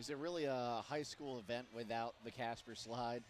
Is it really a high school event without the Casper slide?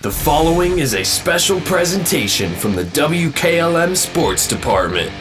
The following is a special presentation from the WKLM Sports Department.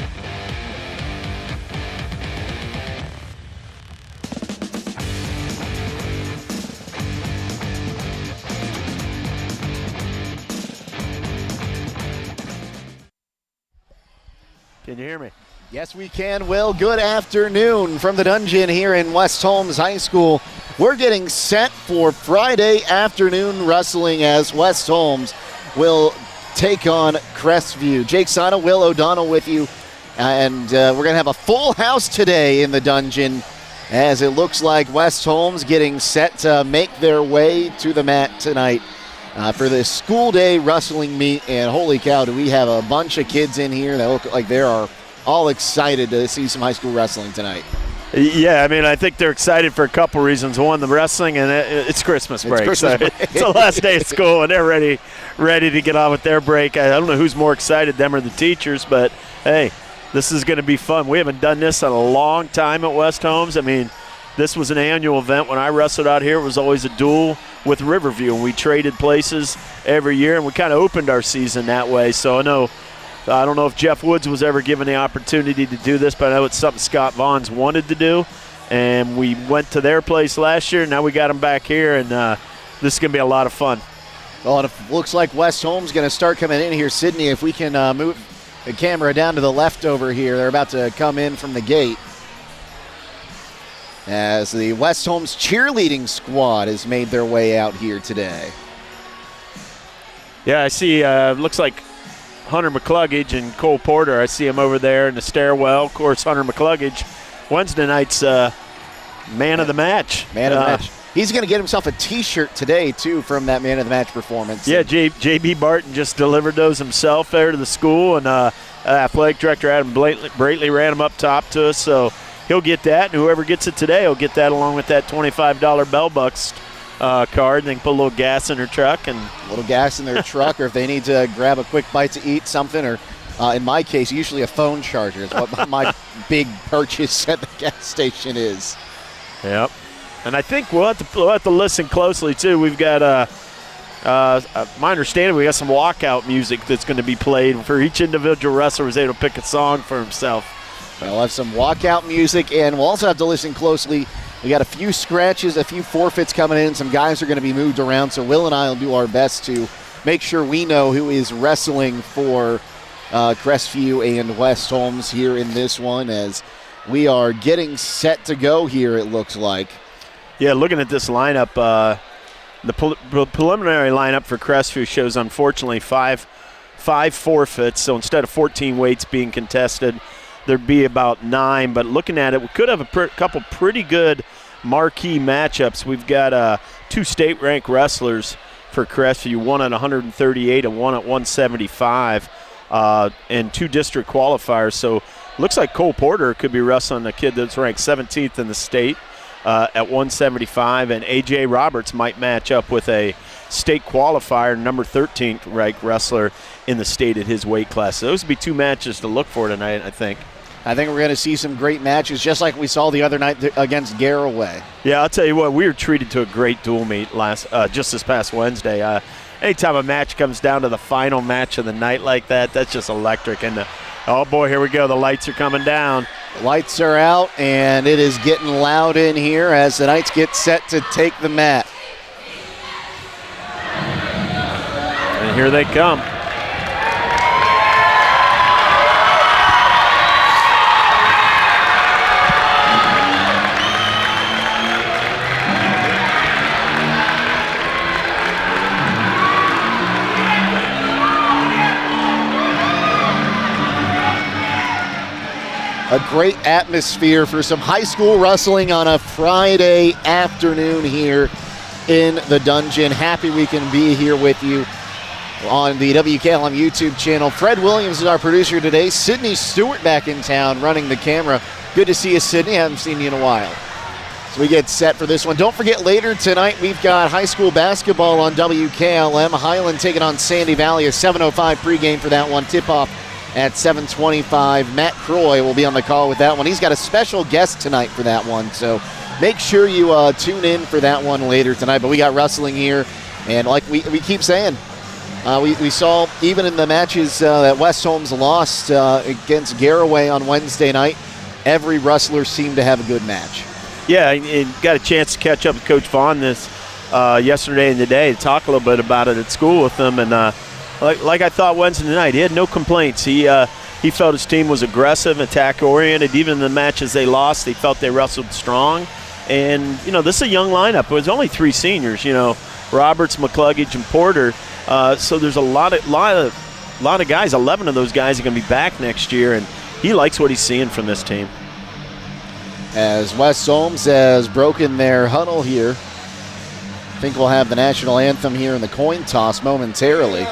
Can you hear me? Yes, we can, Will. Good afternoon from the dungeon here in West Holmes High School. We're getting set for Friday afternoon wrestling as West Holmes will take on Crestview. Jake Sidle, Will O'Donnell with you, and we're going to have a full house today in the dungeon as it looks like West Holmes getting set to make their way to the mat tonight for this school day wrestling meet. And holy cow, do we have a bunch of kids in here that look like they are all excited to see some high school wrestling tonight. Yeah, I mean, I think they're excited for a couple reasons. One, the wrestling, and it's Christmas break. It's the last day of school, and they're ready to get on with their break. I don't know who's more excited, them or the teachers, but, hey, this is going to be fun. We haven't done this in a long time at West Holmes. I mean, this was an annual event. When I wrestled out here, it was always a duel with Riverview, and we traded places every year, and we kind of opened our season that way. So I don't know if Jeff Woods was ever given the opportunity to do this, but I know it's something Scott Vaughn's wanted to do. And we went to their place last year, and now we got them back here, and this is going to be a lot of fun. Well, it looks like West Holmes going to start coming in here. Sydney, if we can move the camera down to the left over here. They're about to come in from the gate as the West Holmes cheerleading squad has made their way out here today. Yeah, I see. Looks like Hunter McCluggage and Cole Porter. I see him over there in the stairwell. Of course, Hunter McCluggage, Wednesday night's man of the match. Man of the match. He's going to get himself a T-shirt today, too, from that man of the match performance. Yeah, J.B. Barton just delivered those himself there to the school, and athletic director Adam Braitley ran them up top to us, so he'll get that, and whoever gets it today will get that along with that $25 Bell Bucks card. They can put a little gas in their truck. And a little gas in their truck, or if they need to grab a quick bite to eat something, or in my case, usually a phone charger is what my big purchase at the gas station is. Yep. And I think we'll have to listen closely, too. We've got, my understanding, we got some walkout music that's going to be played for each individual wrestler who's able to pick a song for himself. We'll have some walkout music, and we'll also have to listen closely. We got a few scratches, a few forfeits coming in. Some guys are going to be moved around, so Will and I will do our best to make sure we know who is wrestling for Crestview and West Holmes here in this one, as we are getting set to go here, it looks like. Yeah, looking at this lineup, the preliminary lineup for Crestview shows, unfortunately, five forfeits. So instead of 14 weights being contested, there'd be about 9. But looking at it, we could have a couple pretty good marquee matchups. We've got 2 state-ranked wrestlers for Crestview, one at 138 and one at 175, and 2 district qualifiers. So looks like Cole Porter could be wrestling a kid that's ranked 17th in the state at 175, and A.J. Roberts might match up with a state qualifier, number 13th ranked wrestler in the state at his weight class. So those would be 2 matches to look for tonight, I think. I think we're going to see some great matches, just like we saw the other night against Garraway. Yeah, I'll tell you what, we were treated to a great dual meet just this past Wednesday. Anytime a match comes down to the final match of the night like that, that's just electric. And oh boy, here we go. The lights are coming down. The lights are out, and it is getting loud in here as the Knights get set to take the mat. And here they come. A great atmosphere for some high school wrestling on a Friday afternoon here in the dungeon. Happy we can be here with you on the WKLM YouTube channel. Fred Williams is our producer today. Sydney Stewart back in town running the camera. Good to see you, Sydney. I haven't seen you in a while. So we get set for this one. Don't forget, later tonight we've got high school basketball on WKLM. Highland taking on Sandy Valley. A 7:05 pregame for that one. Tip-off at 7:25. Matt Croy will be on the call with that one. He's got a special guest tonight for that one, so make sure you tune in for that one later tonight. But we got wrestling here, and like we keep saying, We saw even in the matches that West Holmes lost against Garraway on Wednesday night, every wrestler seemed to have a good match. Yeah, and got a chance to catch up with Coach Vaughn yesterday and today to talk a little bit about it at school with them. And like I thought Wednesday night, he had no complaints. He felt his team was aggressive, attack-oriented. Even in the matches they lost, he felt they wrestled strong. And, this is a young lineup. It was only 3 seniors, Roberts, McCluggage, and Porter. So there's a lot of guys. 11 of those guys are going to be back next year, and he likes what he's seeing from this team. As West Holmes has broken their huddle here, I think we'll have the national anthem here in the coin toss momentarily.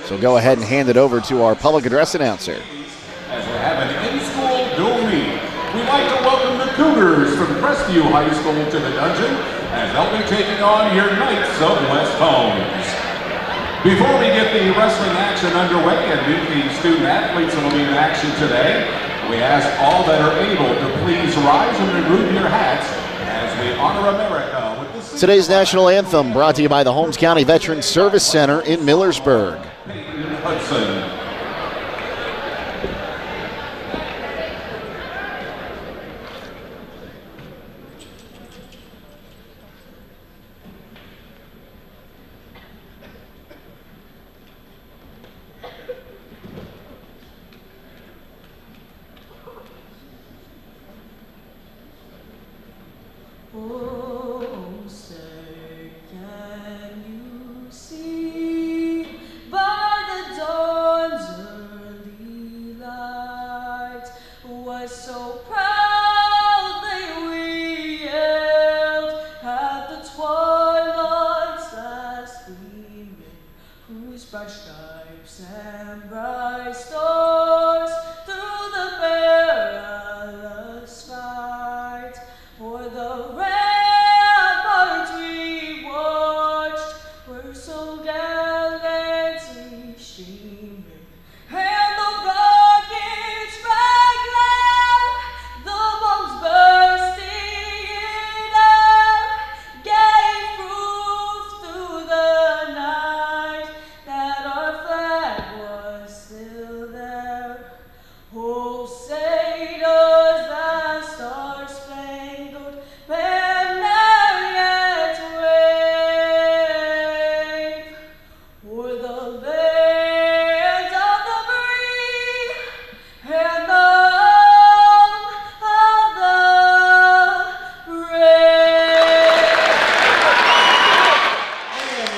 So go ahead and hand it over to our public address announcer. As we're having an in-school dual meet, we'd like to welcome the Cougars from Crestview High School to the dungeon, as they'll be taking on your Knights of West Holmes. Before we get the wrestling action underway and meet the student athletes that will be in action today, we ask all that are able to please rise and remove your hats as we honor America with the Today's national anthem brought to you by the Holmes County Veterans Service Center in Millersburg. Hudson.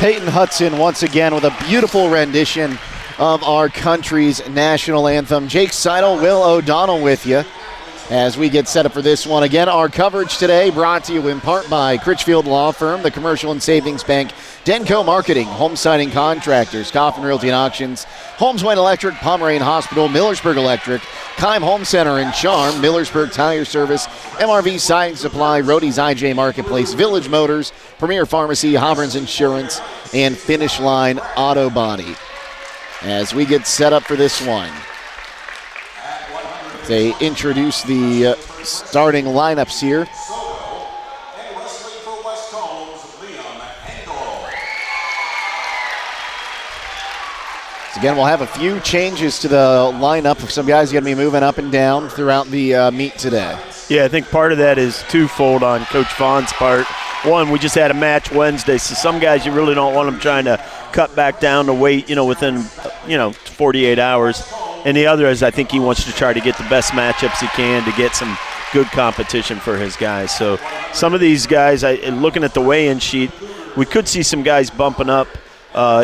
Peyton Hudson once again with a beautiful rendition of our country's national anthem. Jake Sidle, Will O'Donnell with you as we get set up for this one. Again, our coverage today brought to you in part by Critchfield Law Firm, the Commercial and Savings Bank, Denco Marketing, Home Siding Contractors, Coffin Realty and Auctions, Holmes Wayne Electric, Pomeranian Hospital, Millersburg Electric, Keim Home Center and Charm, Millersburg Tire Service, MRV Siding Supply, Rody's IJ Marketplace, Village Motors, Premier Pharmacy, Hobburns Insurance, and Finish Line Auto Body. As we get set up for this one, they introduce the starting lineups here. So again, we'll have a few changes to the lineup. Some guys are going to be moving up and down throughout the meet today. Yeah, I think part of that is twofold on Coach Vaughn's part. One, we just had a match Wednesday, so some guys you really don't want them trying to cut back down to weight, within, 48 hours. And the other is I think he wants to try to get the best matchups he can to get some good competition for his guys. So some of these guys, looking at the weigh-in sheet, we could see some guys bumping up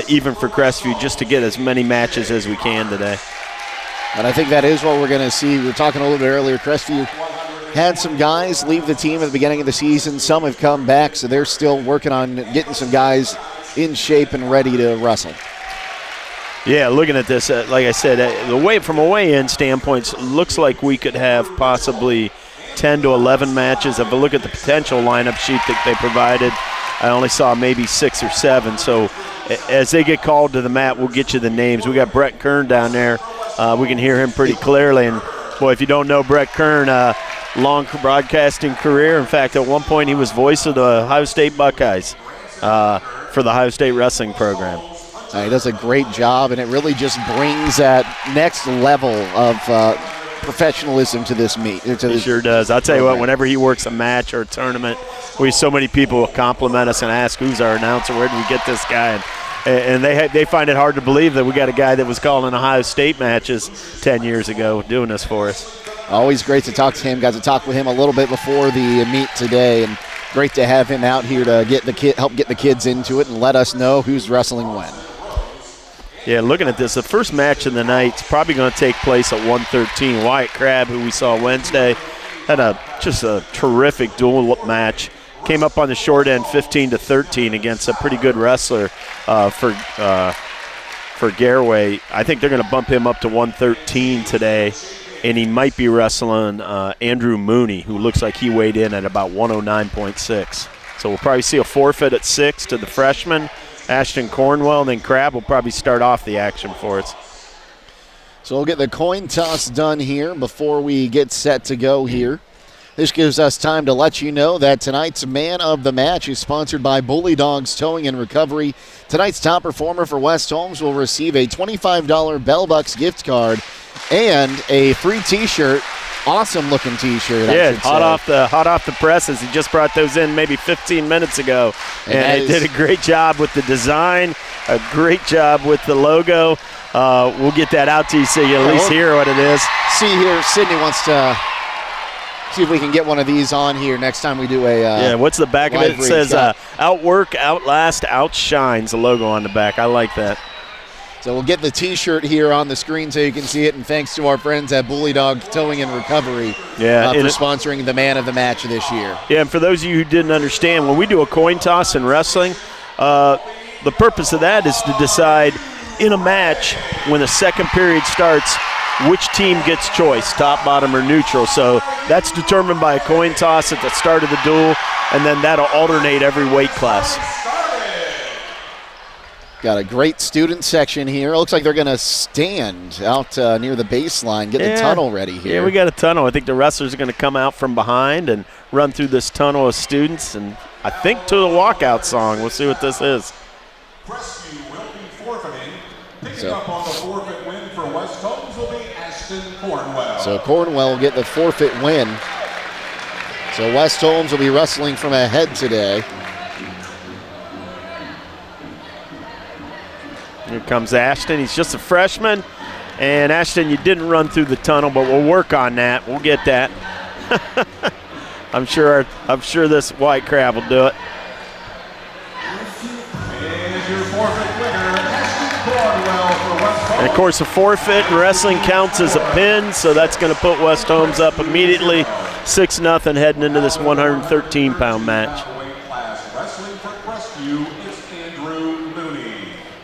even for Crestview just to get as many matches as we can today. And I think that is what we're going to see. We were talking a little bit earlier. Crestview had some guys leave the team at the beginning of the season. Some have come back, so they're still working on getting some guys in shape and ready to wrestle. Yeah, looking at this, like I said, from a weigh-in standpoint, looks like we could have possibly 10 to 11 matches. If I look at the potential lineup sheet that they provided, I only saw maybe 6 or 7. So as they get called to the mat, we'll get you the names. We got Brett Kern down there. We can hear him pretty clearly. And, boy, if you don't know Brett Kern, long broadcasting career. In fact, at one point he was voice of the Ohio State Buckeyes for the Ohio State wrestling program. He does a great job, and it really just brings that next level of professionalism to this meet. He sure does. I'll tell you what, whenever he works a match or a tournament, we have so many people compliment us and ask, who's our announcer, where did we get this guy? And they find it hard to believe that we got a guy that was calling Ohio State matches 10 years ago doing this for us. Always great to talk to him. Got to talk with him a little bit before the meet today, and great to have him out here to help get the kids into it and let us know who's wrestling when. Yeah, looking at this, the first match of the night is probably going to take place at 1:13. Wyatt Crabb, who we saw Wednesday, had just a terrific dual match. Came up on the short end 15-13 against a pretty good wrestler for Garraway. I think they're going to bump him up to 113 today, and he might be wrestling Andrew Mooney, who looks like he weighed in at about 109.6. So we'll probably see a forfeit at 6 to the freshman, Ashton Cornwell, and then Crabb will probably start off the action for us. So we'll get the coin toss done here before we get set to go here. This gives us time to let you know that tonight's man of the match is sponsored by Bully Dogs Towing and Recovery. Tonight's top performer for West Holmes will receive a $25 Bell Bucks gift card and a free T-shirt. Awesome-looking T-shirt. Yeah, hot off the presses. He just brought those in maybe 15 minutes ago, and they did a great job with the design, a great job with the logo. We'll get that out to you so you at least hear what it is. See here, Sydney wants to see if we can get one of these on here next time we do a what's the back of it? It says outwork, outlast, outshines, the logo on the back. I like that. So we'll get the T-shirt here on the screen so you can see it, and thanks to our friends at Bully Dog Towing and Recovery for sponsoring the man of the match this year. Yeah, and for those of you who didn't understand, when we do a coin toss in wrestling, the purpose of that is to decide in a match when the second period starts which team gets choice, top, bottom, or neutral. So that's determined by a coin toss at the start of the duel, and then that'll alternate every weight class. Got a great student section here. It looks like they're going to stand out near the baseline, get the tunnel ready here. Yeah, we got a tunnel. I think the wrestlers are going to come out from behind and run through this tunnel of students, and I think to the walkout song. We'll see what this is. Crestview will be forfeiting. Picking up on the forfeit win for West Holmes will be Ashton Cornwell. So Cornwell will get the forfeit win. So West Holmes will be wrestling from ahead today. Here comes Ashton. He's just a freshman. And Ashton, you didn't run through the tunnel, but we'll work on that. We'll get that. I'm sure this White Crab will do it. And your forfeit winner, Ashton Cornwell for West Holmes. And of course, a forfeit in wrestling counts as a pin, so that's going to put West Holmes up immediately 6-0 heading into this 113-pound match. Wrestling for Crestview is Andrew Mooney.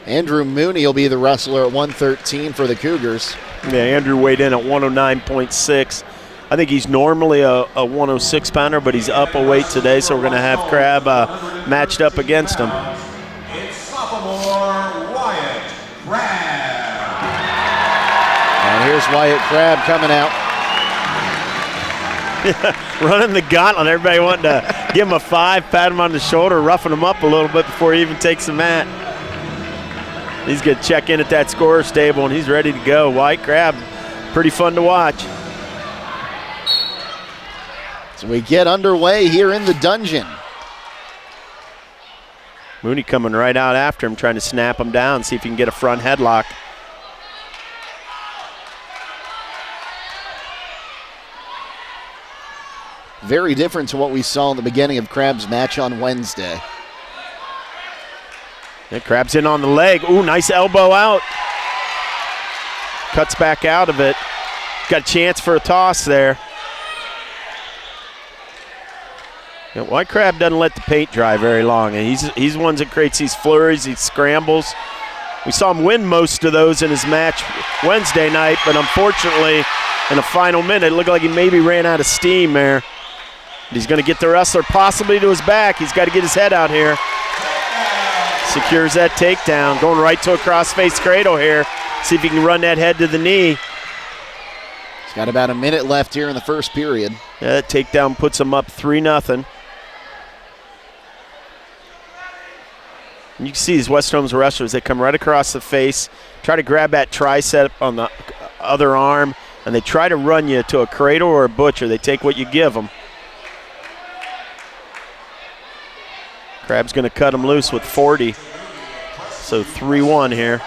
Andrew Mooney will be the wrestler at 113 for the Cougars. Yeah, Andrew weighed in at 109.6. I think he's normally a 106-pounder, but he's up a weight today, so we're going to have Crabb matched up against him. It's sophomore Wyatt Crabb. And here's Wyatt Crabb coming out. Running the gauntlet. Everybody wanting to give him a 5, pat him on the shoulder, roughing him up a little bit before he even takes the mat. He's going to check in at that scorer's table, and he's ready to go. White Crabb, pretty fun to watch. So we get underway here in the dungeon. Mooney coming right out after him, trying to snap him down, see if he can get a front headlock. Very different to what we saw in the beginning of Crabb's match on Wednesday. Yeah, Crabb's in on the leg. Ooh, nice elbow out. Cuts back out of it. Got a chance for a toss there. Yeah, White Crabb doesn't let the paint dry very long, and he's one that creates these flurries, these scrambles. We saw him win most of those in his match Wednesday night, but unfortunately, in the final minute, it looked like he maybe ran out of steam there. He's going to get the wrestler possibly to his back. He's got to get his head out here. Secures that takedown. Going right to a cross-face cradle here. See if he can run that head to the knee. Got about a minute left here in the first period. Yeah, that takedown puts them up 3-0. You can see these West Holmes wrestlers, they come right across the face, try to grab that tricep on the other arm, and they try to run you to a cradle or a butcher. They take what you give them. Crab's going to cut him loose with 40. So 3-1 here.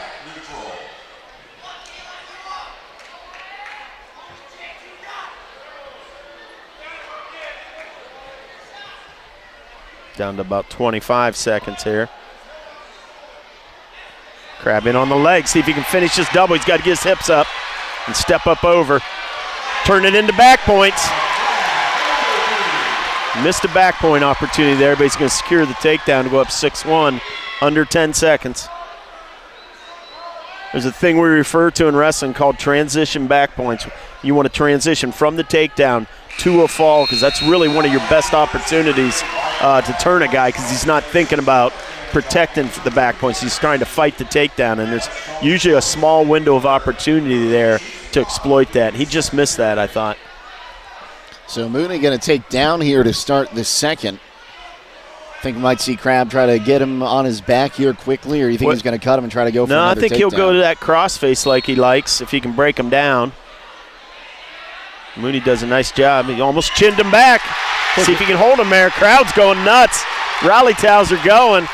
Down to about 25 seconds here. Crab in on the leg. See if he can finish this double. He's got to get his hips up and step up over. Turn it into back points. Missed a back point opportunity there, but he's going to secure the takedown to go up 6-1, under 10 seconds. There's a thing we refer to in wrestling called transition back points. You want to transition from the takedown to a fall because that's really one of your best opportunities to turn a guy because he's not thinking about protecting the back points. He's trying to fight the takedown, and there's usually a small window of opportunity there to exploit that. He just missed that, I thought. So Mooney going to take down here to start the second. Think we might see Crab try to get him on his back here quickly, or you think he's going to cut him and try to go for another takedown? No, I think he'll go to that crossface like he likes if he can break him down. Mooney does a nice job. He almost chinned him back. See if he can hold him there. Crowd's going nuts. Rally towels are going.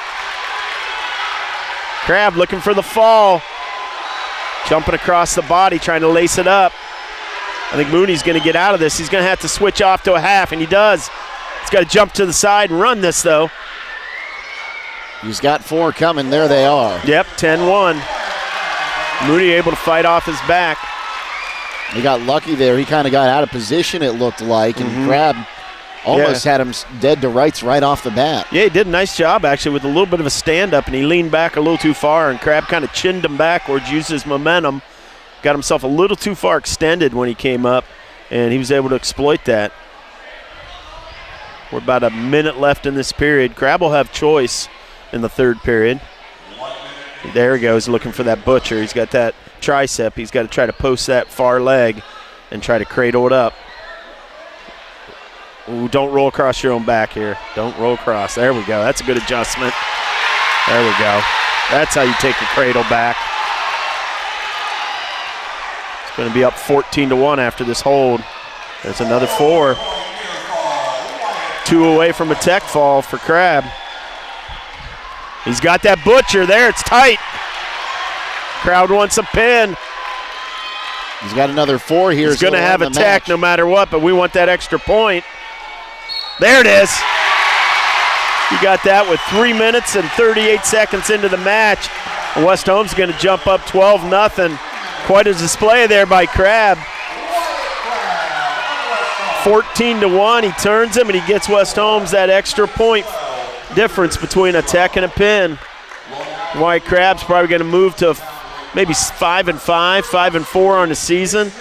Crab looking for the fall. Jumping across the body, trying to lace it up. I think Mooney's going to get out of this. He's going to have to switch off to a half, and he does. He's got to jump to the side and run this, though. He's got 4 coming. There they are. Yep, 10-1. Mooney able to fight off his back. He got lucky there. He kind of got out of position, it looked like, and Crab almost had him dead to rights right off the bat. Yeah, he did a nice job, actually, with a little bit of a stand-up, and he leaned back a little too far, and Crab kind of chinned him backwards, used his momentum, got himself a little too far extended when he came up, and he was able to exploit that. We're about a minute left in this period. Crab will have choice in the third period. There he goes, looking for that butcher. He's got that tricep. He's got to try to post that far leg and try to cradle it up. Ooh, don't roll across your own back here. Don't roll across. There we go. That's a good adjustment. There we go. That's how you take the cradle back. It's going to be up 14-1 after this hold. There's another 4. 2 away from a tech fall for Crab. He's got that butcher there. It's tight. Crowd wants a pin. He's got another 4 here. He's going to have a tech no matter what, but we want that extra point. There it is. You got that with 3 minutes and 38 seconds into the match. West Holmes going to jump up 12-0. Quite a display there by Crab. 14-1. He turns him and he gets West Holmes that extra point difference between a tech and a pin. White Crab's probably going to move to maybe 5-5, 5-4 on the season.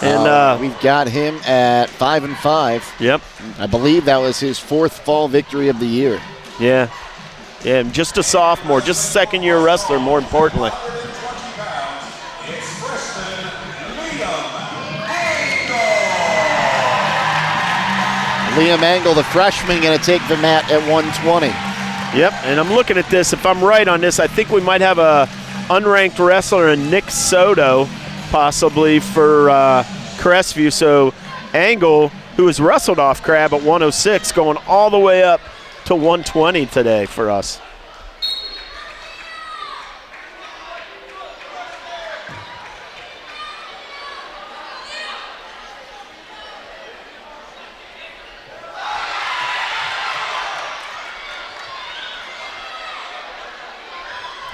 And we've got him at 5-5. Yep. I believe that was his 4th fall victory of the year. Yeah. Yeah, just a sophomore, just a second-year wrestler, more importantly. Liam Angle, the freshman, going to take the mat at 120. Yep, and I'm looking at this. If I'm right on this, I think we might have a unranked wrestler in Nick Soto, possibly for Crestview. So Angle, who has wrestled off Crab at 106, going all the way up to 120 today for us.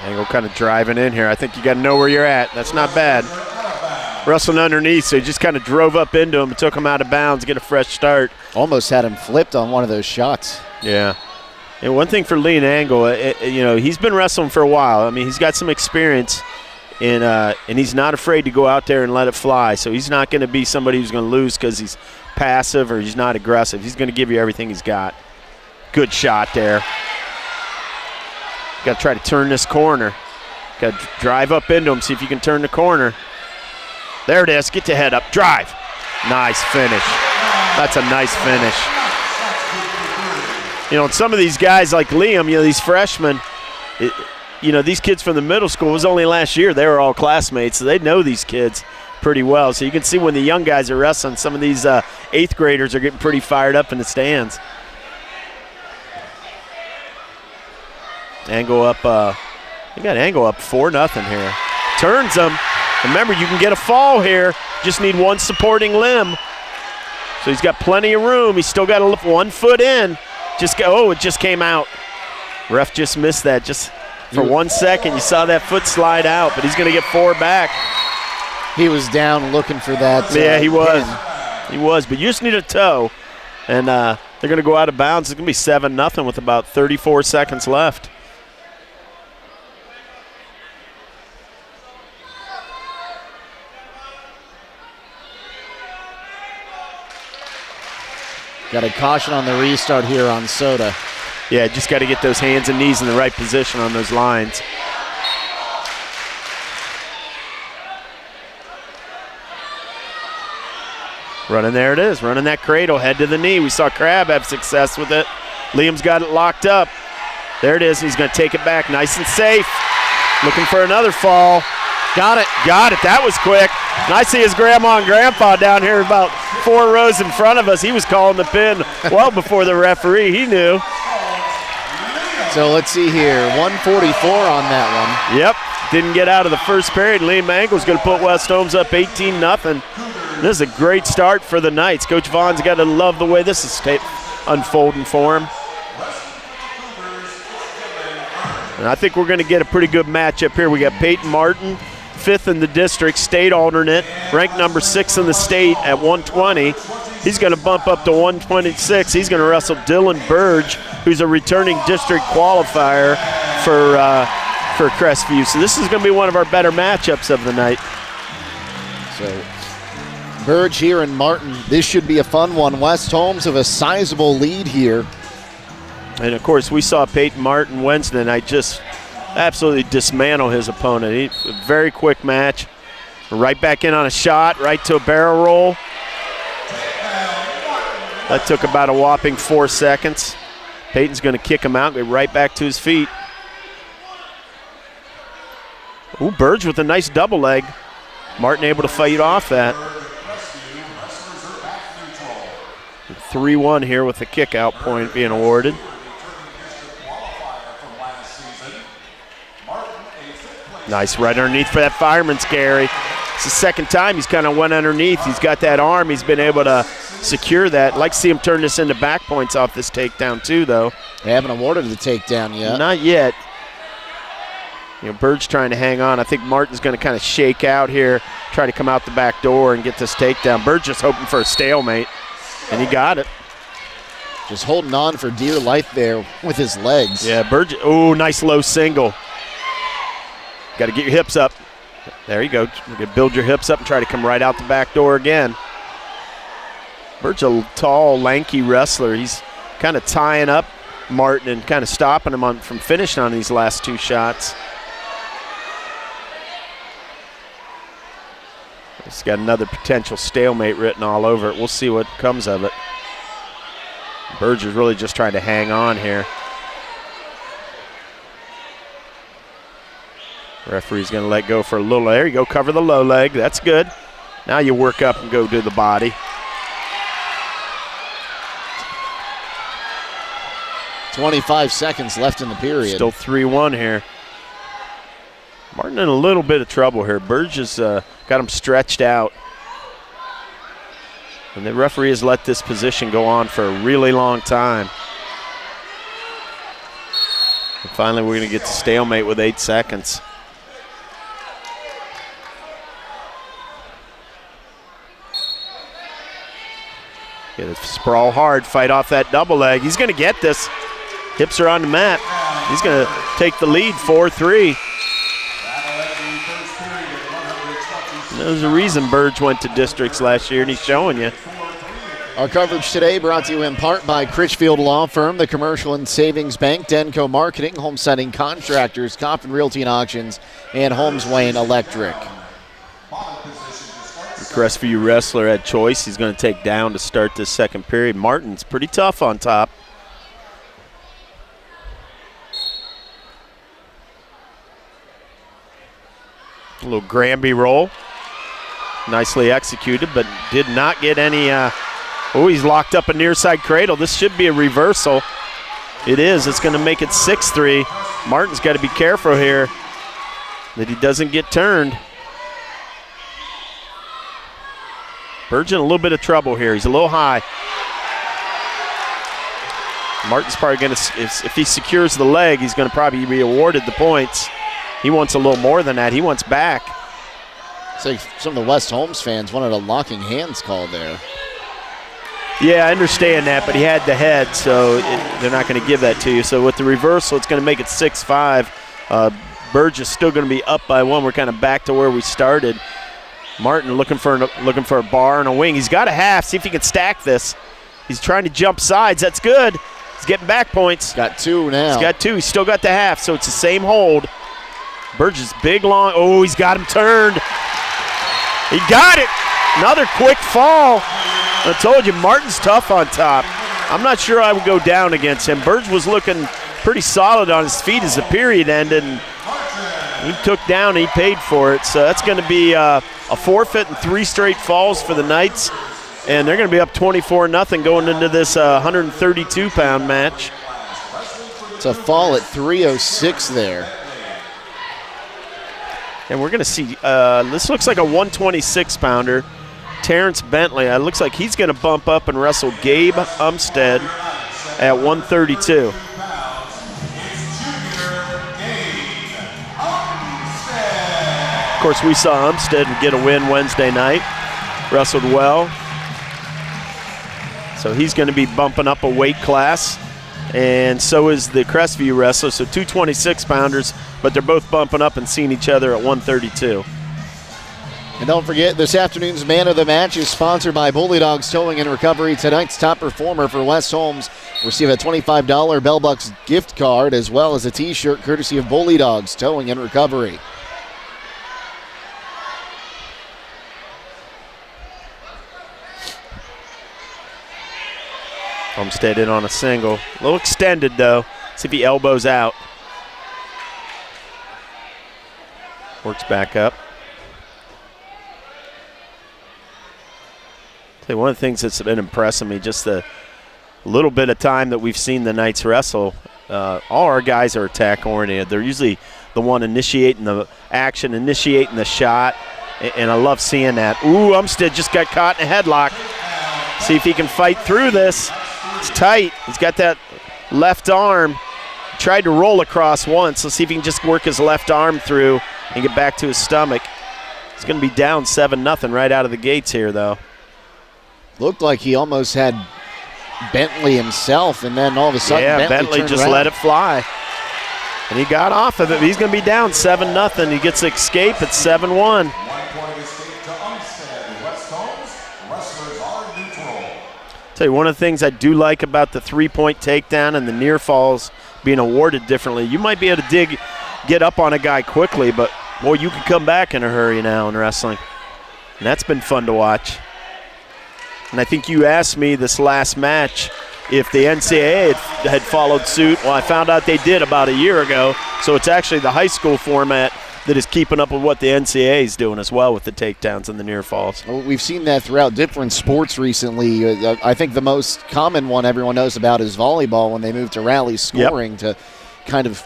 Angle kind of driving in here. I think you got to know where you're at. That's not bad. Wrestling underneath, so he just kind of drove up into him and took him out of bounds, get a fresh start. Almost had him flipped on one of those shots. Yeah. And one thing for Lee and Angle, he's been wrestling for a while. I mean, he's got some experience, and he's not afraid to go out there and let it fly. So he's not going to be somebody who's going to lose because he's passive or he's not aggressive. He's going to give you everything he's got. Good shot there. Got to try to turn this corner. Got to drive up into him, see if you can turn the corner. There it is. Get your head up. Drive. Nice finish. That's a nice finish. You know, and some of these guys like Liam, you know, these freshmen, you know, these kids from the middle school, it was only last year, they were all classmates, so they know these kids pretty well. So you can see when the young guys are wrestling, some of these 8th graders are getting pretty fired up in the stands. Angle up, you got Angle up 4-0 here. Turns them. Remember, you can get a fall here. Just need one supporting limb. So he's got plenty of room. He's still got to lift 1 foot in. It just came out. Ref just missed that. Just for 1 second, you saw that foot slide out, but he's going to get 4 back. He was down looking for that. Yeah, he was. Pin. He was, but you just need a toe. And they're going to go out of bounds. It's going to be 7-0 with about 34 seconds left. Got a caution on the restart here on Soda. Yeah, just got to get those hands and knees in the right position on those lines. Running, there it is, running that cradle, head to the knee. We saw Crabb have success with it. Liam's got it locked up. There it is, he's going to take it back nice and safe. Looking for another fall. Got it. Got it, that was quick. And I see his grandma and grandpa down here about 4 rows in front of us. He was calling the pin well before the referee, he knew. So let's see here, 144 on that one. Yep, didn't get out of the first period. Liam Angle's going to put West Holmes up 18-0. This is a great start for the Knights. Coach Vaughn's got to love the way this is unfolding for him. And I think we're going to get a pretty good matchup here. We got Peyton Martin, 5th in the district, state alternate, ranked number 6 in the state at 120. He's going to bump up to 126. He's going to wrestle Dylan Burge, who's a returning district qualifier for Crestview. So this is going to be one of our better matchups of the night. So Burge here and Martin. This should be a fun one. West Holmes have a sizable lead here. And, of course, we saw Peyton Martin Wednesday night just absolutely dismantle his opponent. A very quick match. Right back in on a shot, right to a barrel roll. That took about a whopping 4 seconds. Peyton's going to kick him out, get right back to his feet. Ooh, Burge with a nice double leg. Martin able to fight off that. 3-1 here with the kick out point being awarded. Nice right underneath for that fireman's carry. It's the second time he's kind of went underneath. He's got that arm. He's been able to secure that. I'd like to see him turn this into back points off this takedown too, though. They haven't awarded the takedown yet. Not yet. You know, Burge trying to hang on. I think Martin's going to kind of shake out here, try to come out the back door and get this takedown. Burge just hoping for a stalemate, and he got it. Just holding on for dear life there with his legs. Yeah, Burge, oh, nice low single. Got to get your hips up. There you go. You can build your hips up and try to come right out the back door again. Burge a tall, lanky wrestler. He's kind of tying up Martin and kind of stopping him from finishing on these last 2 shots. It's got another potential stalemate written all over it. We'll see what comes of it. Burge is really just trying to hang on here. Referee's going to let go for a little. There you go, cover the low leg. That's good. Now you work up and go to the body. $25 seconds left in the period. Still 3-1 here. Martin in a little bit of trouble here. Burge has got him stretched out. And the referee has let this position go on for a really long time. And finally, we're going to get to stalemate with 8 seconds. Get it, sprawl hard, fight off that double leg. He's going to get this. Hips are on the mat. He's going to take the lead, 4-3. There's a reason Burge went to districts last year, and he's showing you. Our coverage today brought to you in part by Critchfield Law Firm, the Commercial and Savings Bank, Denco Marketing, Home Setting Contractors, Coffin Realty and Auctions, and Holmes Wayne Electric. Crestview wrestler had choice. He's going to take down to start this second period. Martin's pretty tough on top. A little Granby roll. Nicely executed, but did not get any. He's locked up a near side cradle. This should be a reversal. It is. It's going to make it 6-3. Martin's got to be careful here that he doesn't get turned. Bird's in a little bit of trouble here. He's a little high. Martin's probably going to, if he secures the leg, he's going to probably be awarded the points. He wants a little more than that. He wants back. It's like some of the West Holmes fans wanted a locking hands call there. Yeah, I understand that, but he had the head, so they're not going to give that to you. So with the reversal, it's going to make it 6-5. Burge is still going to be up by 1. We're kind of back to where we started. Martin looking for a bar and a wing. He's got a half. See if he can stack this. He's trying to jump sides. That's good. He's getting back points. Got 2 now. He's got 2. He's still got the half, so it's the same hold. Burgess big, long. Oh, he's got him turned. He got it. Another quick fall. I told you, Martin's tough on top. I'm not sure I would go down against him. Burge was looking pretty solid on his feet as the period ended, and he took down and he paid for it. So that's going to be a forfeit and 3 straight falls for the Knights, and they're going to be up 24-0 going into this 132-pound match. It's a fall at 3:06 there. And we're going to see, this looks like a 126-pounder. Terrence Bentley, it looks like he's going to bump up and wrestle Gabe Umstead at 132. Of course, we saw Umstead get a win Wednesday night. Wrestled well. So he's going to be bumping up a weight class. And so is the Crestview wrestler. So 2 26-pounders, but they're both bumping up and seeing each other at 132. And don't forget, this afternoon's Man of the Match is sponsored by Bully Dogs Towing and Recovery. Tonight's top performer for West Holmes will receive a $25 Bell Bucks gift card as well as a T-shirt courtesy of Bully Dogs Towing and Recovery. Homestead in on a single. A little extended, though. See if he elbows out. Works back up. One of the things that's been impressing me, just the little bit of time that we've seen the Knights wrestle, all our guys are attack-oriented. They're usually the one initiating the action, initiating the shot, and I love seeing that. Ooh, Umstead just got caught in a headlock. See if he can fight through this. It's tight. He's got that left arm. Tried to roll across once. Let's see if he can just work his left arm through and get back to his stomach. He's going to be down 7-0 right out of the gates here, though. Looked like he almost had Bentley himself, and then all of a sudden Bentley just around. let it fly. And he got off of it. He's going to be down 7-0. He gets escape at 7-1. Tell you, one of the things I do like about the 3-point takedown and the near falls being awarded differently, you might be able to get up on a guy quickly, but boy, you can come back in a hurry now in wrestling. And that's been fun to watch. And I think you asked me this last match if the NCAA had followed suit. Well, I found out they did about a year ago. So it's actually the high school format that is keeping up with what the NCAA is doing as well with the takedowns and the near falls. Well, we've seen that throughout different sports recently. I think the most common one everyone knows about is volleyball when they moved to rally scoring to kind of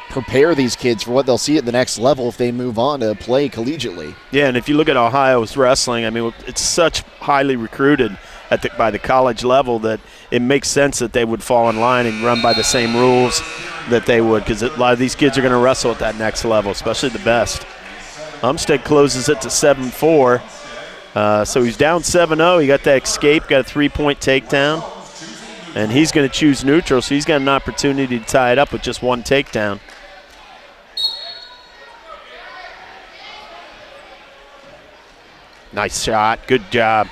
prepare these kids for what they'll see at the next level if they move on to play collegiately. Yeah, and if you look at Ohio's wrestling, I mean, it's such highly recruited by the college level that it makes sense that they would fall in line and run by the same rules that they would, because a lot of these kids are going to wrestle at that next level, especially the best. Umstead closes it to 7-4. So he's down 7-0. He got that escape, got a 3-point takedown. And he's going to choose neutral, so he's got an opportunity to tie it up with just one takedown. Nice shot. Good job.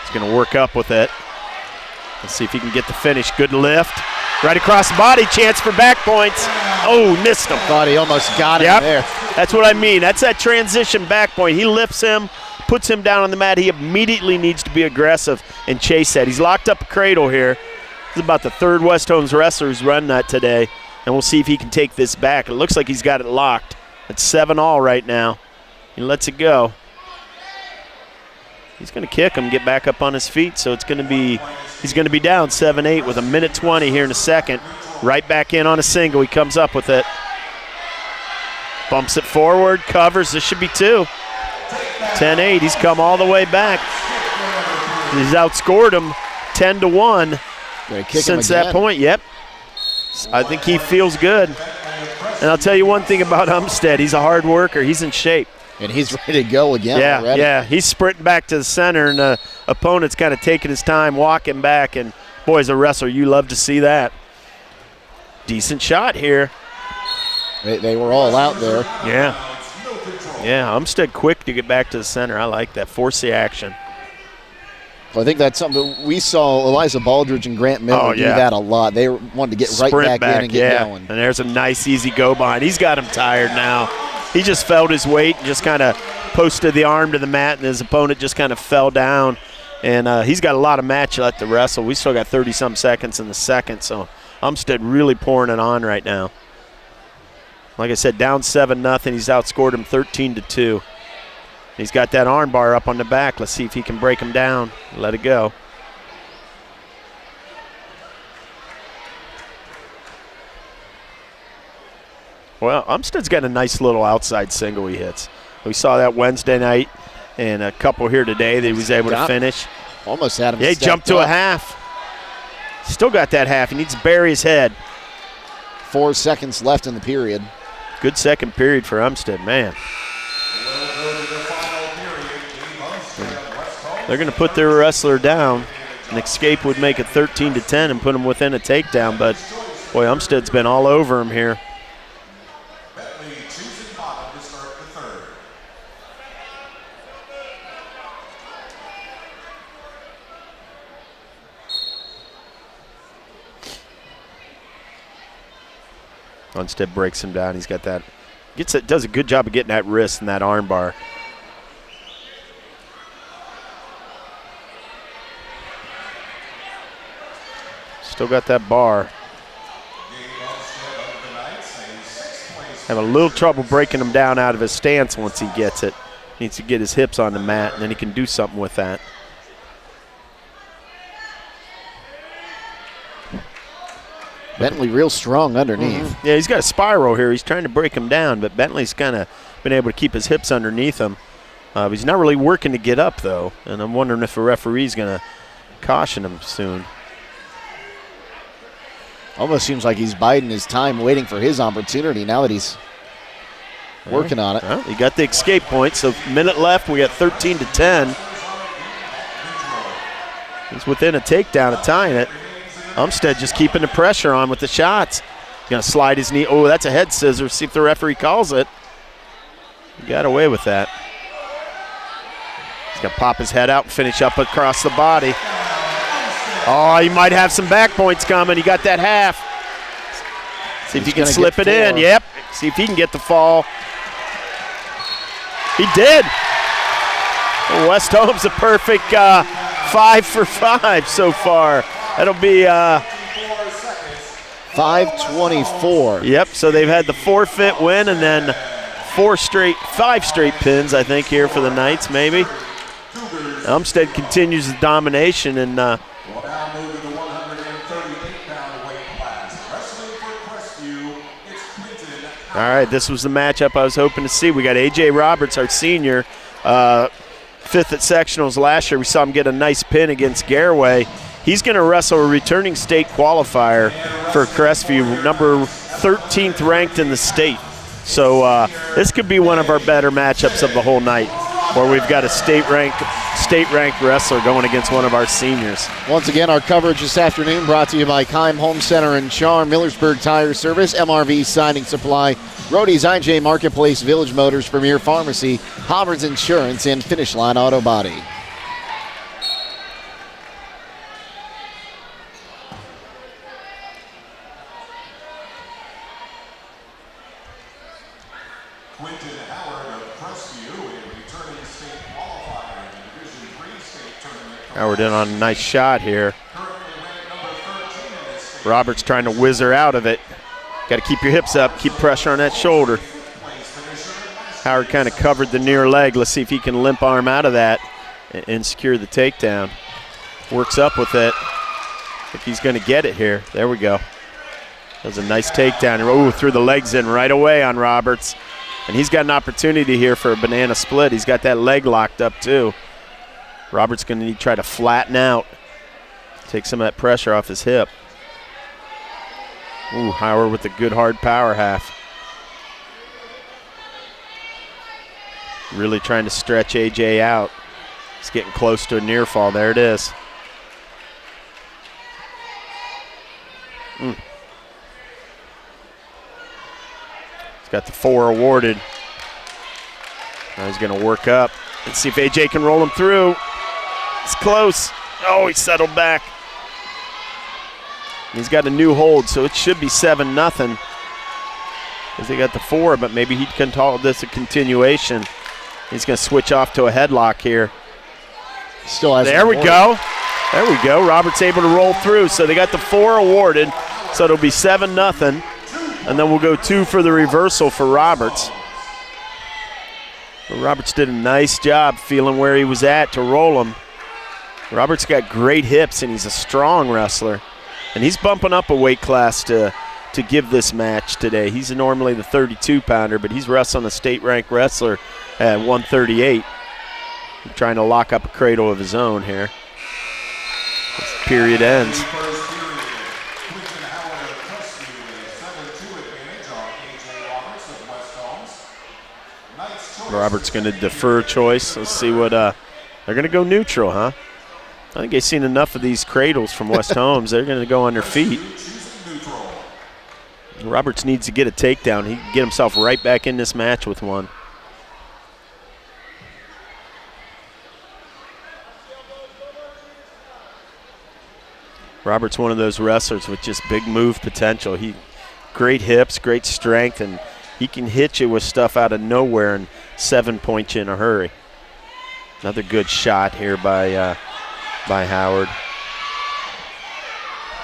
He's going to work up with it. Let's see if he can get the finish. Good lift. Right across the body. Chance for back points. Oh, missed him. Thought he almost got him there. That's what I mean. That's that transition back point. He lifts him, puts him down on the mat, he immediately needs to be aggressive and chase that. He's locked up a cradle here. This is about the third West Holmes wrestler who's run that today, and we'll see if he can take this back. It looks like he's got it locked. It's 7-all right now. He lets it go. He's going to kick him, get back up on his feet, so it's going to be, he's going to be down 7-8 with 1:20 here in a second. Right back in on a single. He comes up with it. Bumps it forward, covers. This should be 2. 10-8. He's come all the way back. He's outscored him 10-1 since that point. Yep. I think he feels good. And I'll tell you one thing about Umstead. He's a hard worker. He's in shape. And he's ready to go again already. Yeah. He's sprinting back to the center, and the opponent's kind of taking his time, walking back. And, boy, as a wrestler, you love to see that. Decent shot here. They were all out there. Yeah, Umstead quick to get back to the center. I like that. Force the action. Well, I think that's something we saw Eliza Baldridge and Grant Miller do that a lot. They wanted to get Sprint right back in and get going. And there's a nice, easy go behind. He's got him tired now. He just felt his weight and just kind of posted the arm to the mat, and his opponent just kind of fell down. And he's got a lot of match left to wrestle. We still got 30-some seconds in the second, so Umstead really pouring it on right now. Like I said, down 7-0. He's outscored him 13-2. He's got that arm bar up on the back. Let's see if he can break him down. Let it go. Well, Umstead's got a nice little outside single he hits. We saw that Wednesday night and a couple here today that he was able to finish. Almost had him. Yeah, he jumped to a half. Still got that half. He needs to bury his head. 4 seconds left in the period. Good second period for Umstead, man. They're going to put their wrestler down. An escape would make it 13-10 and put him within a takedown, but boy, Umstead's been all over him here. Umstead breaks him down. He's got that. Does a good job of getting that wrist and that arm bar. Still got that bar. Have a little trouble breaking him down out of his stance once he gets it. Needs to get his hips on the mat, and then he can do something with that. Bentley real strong underneath. Yeah, he's got a spiral here. He's trying to break him down, but Bentley's kind of been able to keep his hips underneath him. He's not really working to get up, though, and I'm wondering if a referee's going to caution him soon. Almost seems like he's biding his time, waiting for his opportunity now that he's working on it. Well, he got the escape point, so minute left. We got 13-10. He's within a takedown of tying it. Umstead just keeping the pressure on with the shots. He's going to slide his knee. Oh, that's a head scissor. See if the referee calls it. He got away with that. He's going to pop his head out and finish up across the body. Oh, he might have some back points coming. He got that half. See if he can slip it in. Yep. See if he can get the fall. He did. West Holmes a perfect 5 for 5 so far. That'll be 5:24. Yep, so they've had the forfeit win and then 5 straight pins, I think, here for the Knights, maybe. Umstead continues the domination, and We'll now move to the 138-pound weight class. Wrestling for Crestview, it's Clinton. all right, this was the matchup I was hoping to see. We got A.J. Roberts, our senior, 5th at sectionals last year. We saw him get a nice pin against Garraway. He's going to wrestle a returning state qualifier for Crestview, number 13th ranked in the state. So this could be one of our better matchups of the whole night, where we've got a state-ranked wrestler going against one of our seniors. Once again, our coverage this afternoon brought to you by Keim Home Center and Charm, Millersburg Tire Service, MRV Siding Supply, Rody's IJ Marketplace, Village Motors, Premier Pharmacy, Hobbards Insurance, and Finish Line Auto Body. Quinton Howard of Crestview, a returning state qualifier. Howard in on a nice shot here. Roberts trying to whiz her out of it. Got to keep your hips up, keep pressure on that shoulder. Howard kind of covered the near leg. Let's see if he can limp arm out of that and secure the takedown. Works up with it. I think he's going to get it here. There we go. That was a nice takedown. Oh, threw the legs in right away on Roberts. And he's got an opportunity here for a banana split. He's got that leg locked up too. Roberts going to need to try to flatten out. Take some of that pressure off his hip. Ooh, Howard with a good hard power half. Really trying to stretch AJ out. He's getting close to a near fall. There it is. He's got the 4 awarded. Now he's going to work up. Let's see if AJ can roll him through. It's close. Oh, he settled back. He's got a new hold, so it should be 7-0. Because they got the 4, but maybe he can call this a continuation. He's going to switch off to a headlock here. Still has. There we go. There we go. Roberts able to roll through. So they got the 4 awarded. So it'll be 7-0. And then we'll go 2 for the reversal for Roberts. But Roberts did a nice job feeling where he was at to roll him. Roberts got great hips, and he's a strong wrestler. And he's bumping up a weight class to give this match today. He's normally the 32-pounder, but he's wrestling a state-ranked wrestler at 138. He's trying to lock up a cradle of his own here. This period ends. Roberts going to defer choice. Let's see what they're going to go neutral, huh? I think they've seen enough of these cradles from West Holmes. They're going to go on their feet. Roberts needs to get a takedown. He can get himself right back in this match with one. Roberts one of those wrestlers with just big move potential. He great hips, great strength, and he can hit you with stuff out of nowhere and 7-point you in a hurry. Another good shot here by Howard.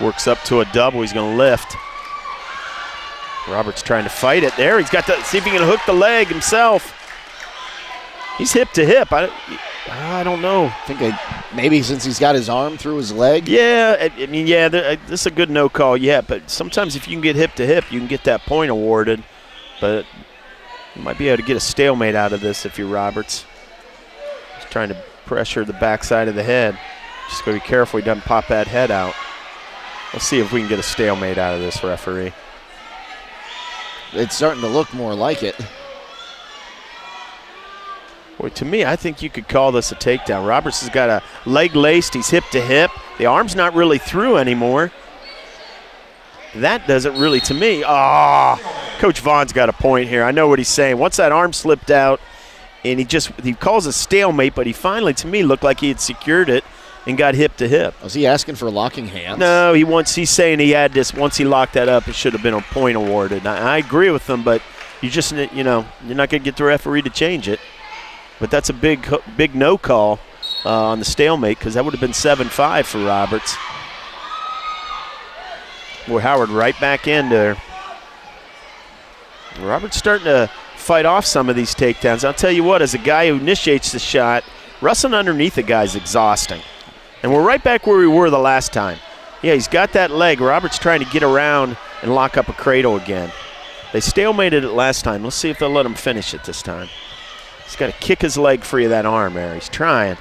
Works up to a double. He's going to lift. Roberts trying to fight it there. He's got to see if he can hook the leg himself. He's hip to hip. I don't know. I think maybe since he's got his arm through his leg. Yeah, I mean, yeah, this is a good no call. Yeah, but sometimes if you can get hip to hip, you can get that point awarded. But you might be able to get a stalemate out of this if you're Roberts. He's trying to pressure the backside of the head. Just got to be careful he doesn't pop that head out. Let's see if we can get a stalemate out of this, referee. It's starting to look more like it. Boy, to me, I think you could call this a takedown. Roberts has got a leg laced. He's hip to hip. The arm's not really through anymore. That doesn't really, to me. Coach Vaughn's got a point here. I know what he's saying. Once that arm slipped out, and he calls a stalemate, but he finally, to me, looked like he had secured it and got hip to hip. Was he asking for locking hands? No, he's saying he had this. Once he locked that up, it should have been a point awarded. I agree with him, but you just, you're not going to get the referee to change it. But that's a big no call on the stalemate, because that would have been 7-5 for Roberts. Boy, Howard right back in there. Roberts starting to fight off some of these takedowns. I'll tell you what, as a guy who initiates the shot, wrestling underneath a guy is exhausting. And we're right back where we were the last time. Yeah, he's got that leg. Roberts trying to get around and lock up a cradle again. They stalemated it last time. Let's see if they'll let him finish it this time. He's got to kick his leg free of that arm there. He's trying.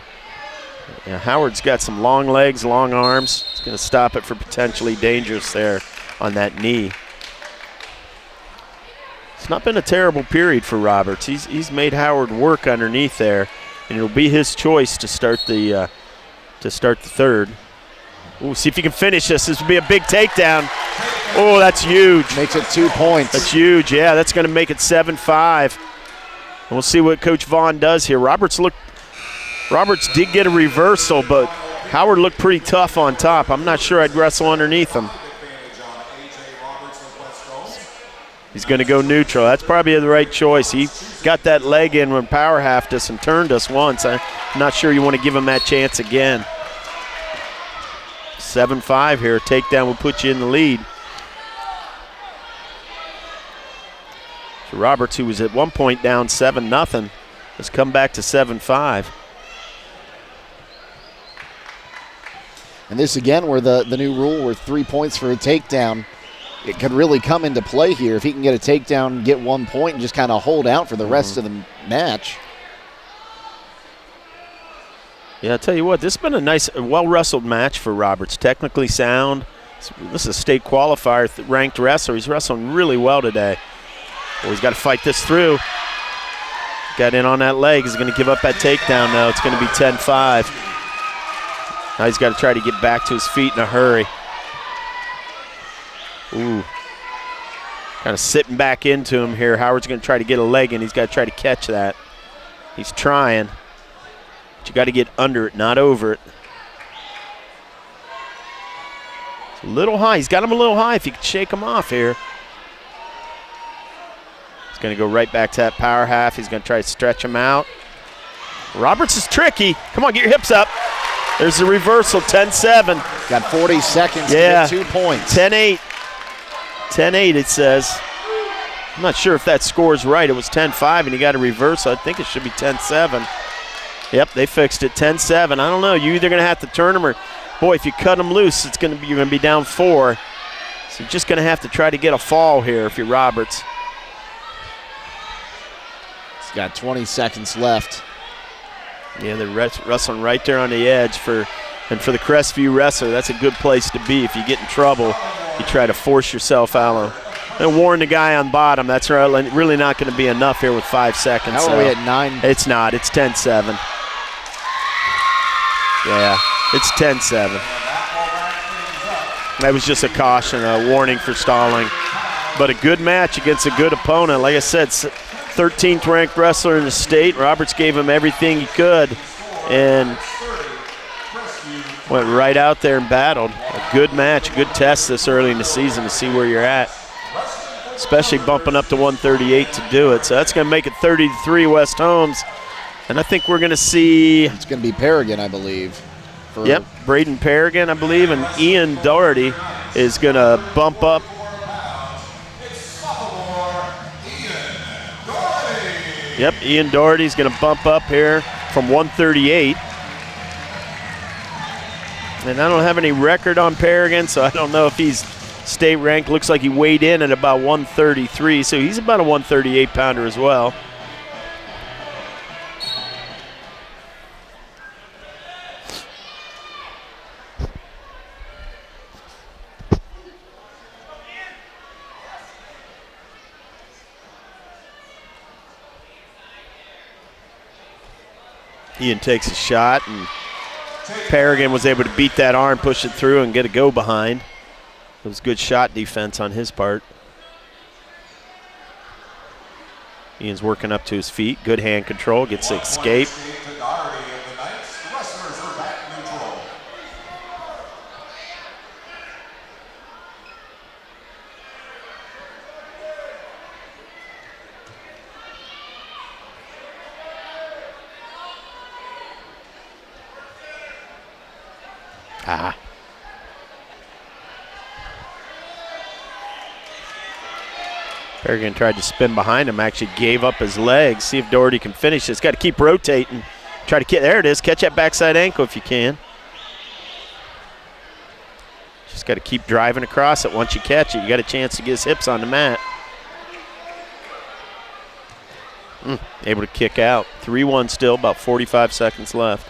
Yeah, Howard's got some long legs, long arms. He's going to stop it for potentially dangerous there on that knee. It's not been a terrible period for Roberts. He's made Howard work underneath there, and it'll be his choice to start the third. Ooh, see if he can finish this. This would be a big takedown. Oh, that's huge. Makes it 2 points. That's huge. Yeah, that's going to make it 7-5. And we'll see what Coach Vaughn does here. Roberts did get a reversal, but Howard looked pretty tough on top. I'm not sure I'd wrestle underneath him. He's going to go neutral. That's probably the right choice. He got that leg in when power halved us and turned us once. I'm not sure you want to give him that chance again. 7-5 here. Takedown will put you in the lead. So Roberts, who was at one point down 7-0, has come back to 7-5. And this again where the new rule where 3 points for a takedown, it could really come into play here if he can get a takedown, get 1 point, and just kind of hold out for the rest of the match. Yeah, I'll tell you what, this has been a nice, well-wrestled match for Roberts. Technically sound. This is a state qualifier ranked wrestler. He's wrestling really well today. Well, he's got to fight this through. Got in on that leg. He's going to give up that takedown now. It's going to be 10-5. Now he's got to try to get back to his feet in a hurry. Ooh. Kind of sitting back into him here. Howard's going to try to get a leg in. He's got to try to catch that. He's trying. But you got to get under it, not over it. It's a little high. He's got him a little high if you can shake him off here. He's going to go right back to that power half. He's going to try to stretch him out. Roberts is tricky. Come on, get your hips up. There's the reversal, 10-7. Got 40 seconds to get 2 points. 10-8. 10-8 it says. I'm not sure if that score is right. It was 10-5 and he got a reversal. I think it should be 10-7. Yep, they fixed it, 10-7. I don't know. You're either going to have to turn them or, boy, if you cut them loose, you're going to be down 4. So you're just going to have to try to get a fall here if you're Roberts. He's got 20 seconds left. Yeah, they're wrestling right there on the edge for the Crestview wrestler. That's a good place to be. If you get in trouble, you try to force yourself out. And warn the guy on bottom. That's really not going to be enough here with 5 seconds. How are we at 9? It's not. It's 10-7. Yeah, it's 10-7. That was just a caution, a warning for stalling. But a good match against a good opponent. Like I said, 13th ranked wrestler in the state. Roberts gave him everything he could and went right out there and battled. A good match, a good test this early in the season to see where you're at, especially bumping up to 138 to do it. So that's going to make it 30-3 West Holmes. And I think we're going to see... It's going to be Paragon, I believe. Yep, Braden Paragon, I believe, and Ian Doherty is going to bump up. Yep, Ian Doherty's going to bump up here from 138. And I don't have any record on Paragon, so I don't know if he's state ranked. Looks like he weighed in at about 133, so he's about a 138-pounder as well. Ian takes a shot, and Paragon was able to beat that arm, push it through, and get a go behind. It was good shot defense on his part. Ian's working up to his feet. Good hand control, gets the escape. Paragon tried to spin behind him, actually gave up his legs. See if Doherty can finish this. Got to keep rotating. Try to get, there it is, catch that backside ankle if you can. Just got to keep driving across it. Once you catch it, you got a chance to get his hips on the mat. Able to kick out. 3-1 still, about 45 seconds left.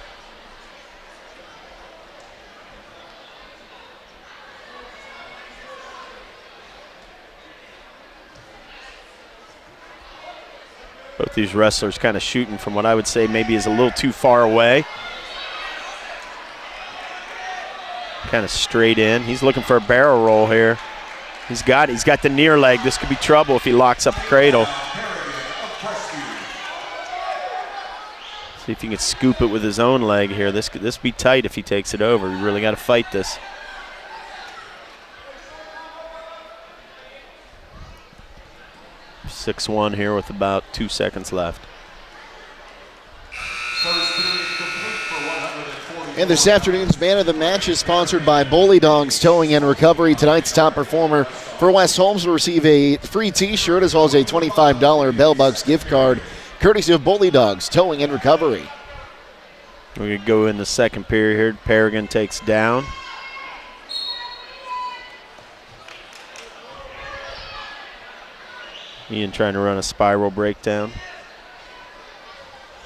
Both these wrestlers kind of shooting from what I would say maybe is a little too far away. Kind of straight in. He's looking for a barrel roll here. He's got the near leg. This could be trouble if he locks up a cradle. See if he can scoop it with his own leg here. This could be tight if he takes it over. You really got to fight this. 6-1 here with about 2 seconds left. And this afternoon's Man of the Match is sponsored by Bully Dogs Towing and Recovery. Tonight's top performer for West Holmes will receive a free T-shirt as well as a $25 Bell Bucks gift card, courtesy of Bully Dogs Towing and Recovery. We're going to go in the second period here. Paragon takes down. Ian trying to run a spiral breakdown.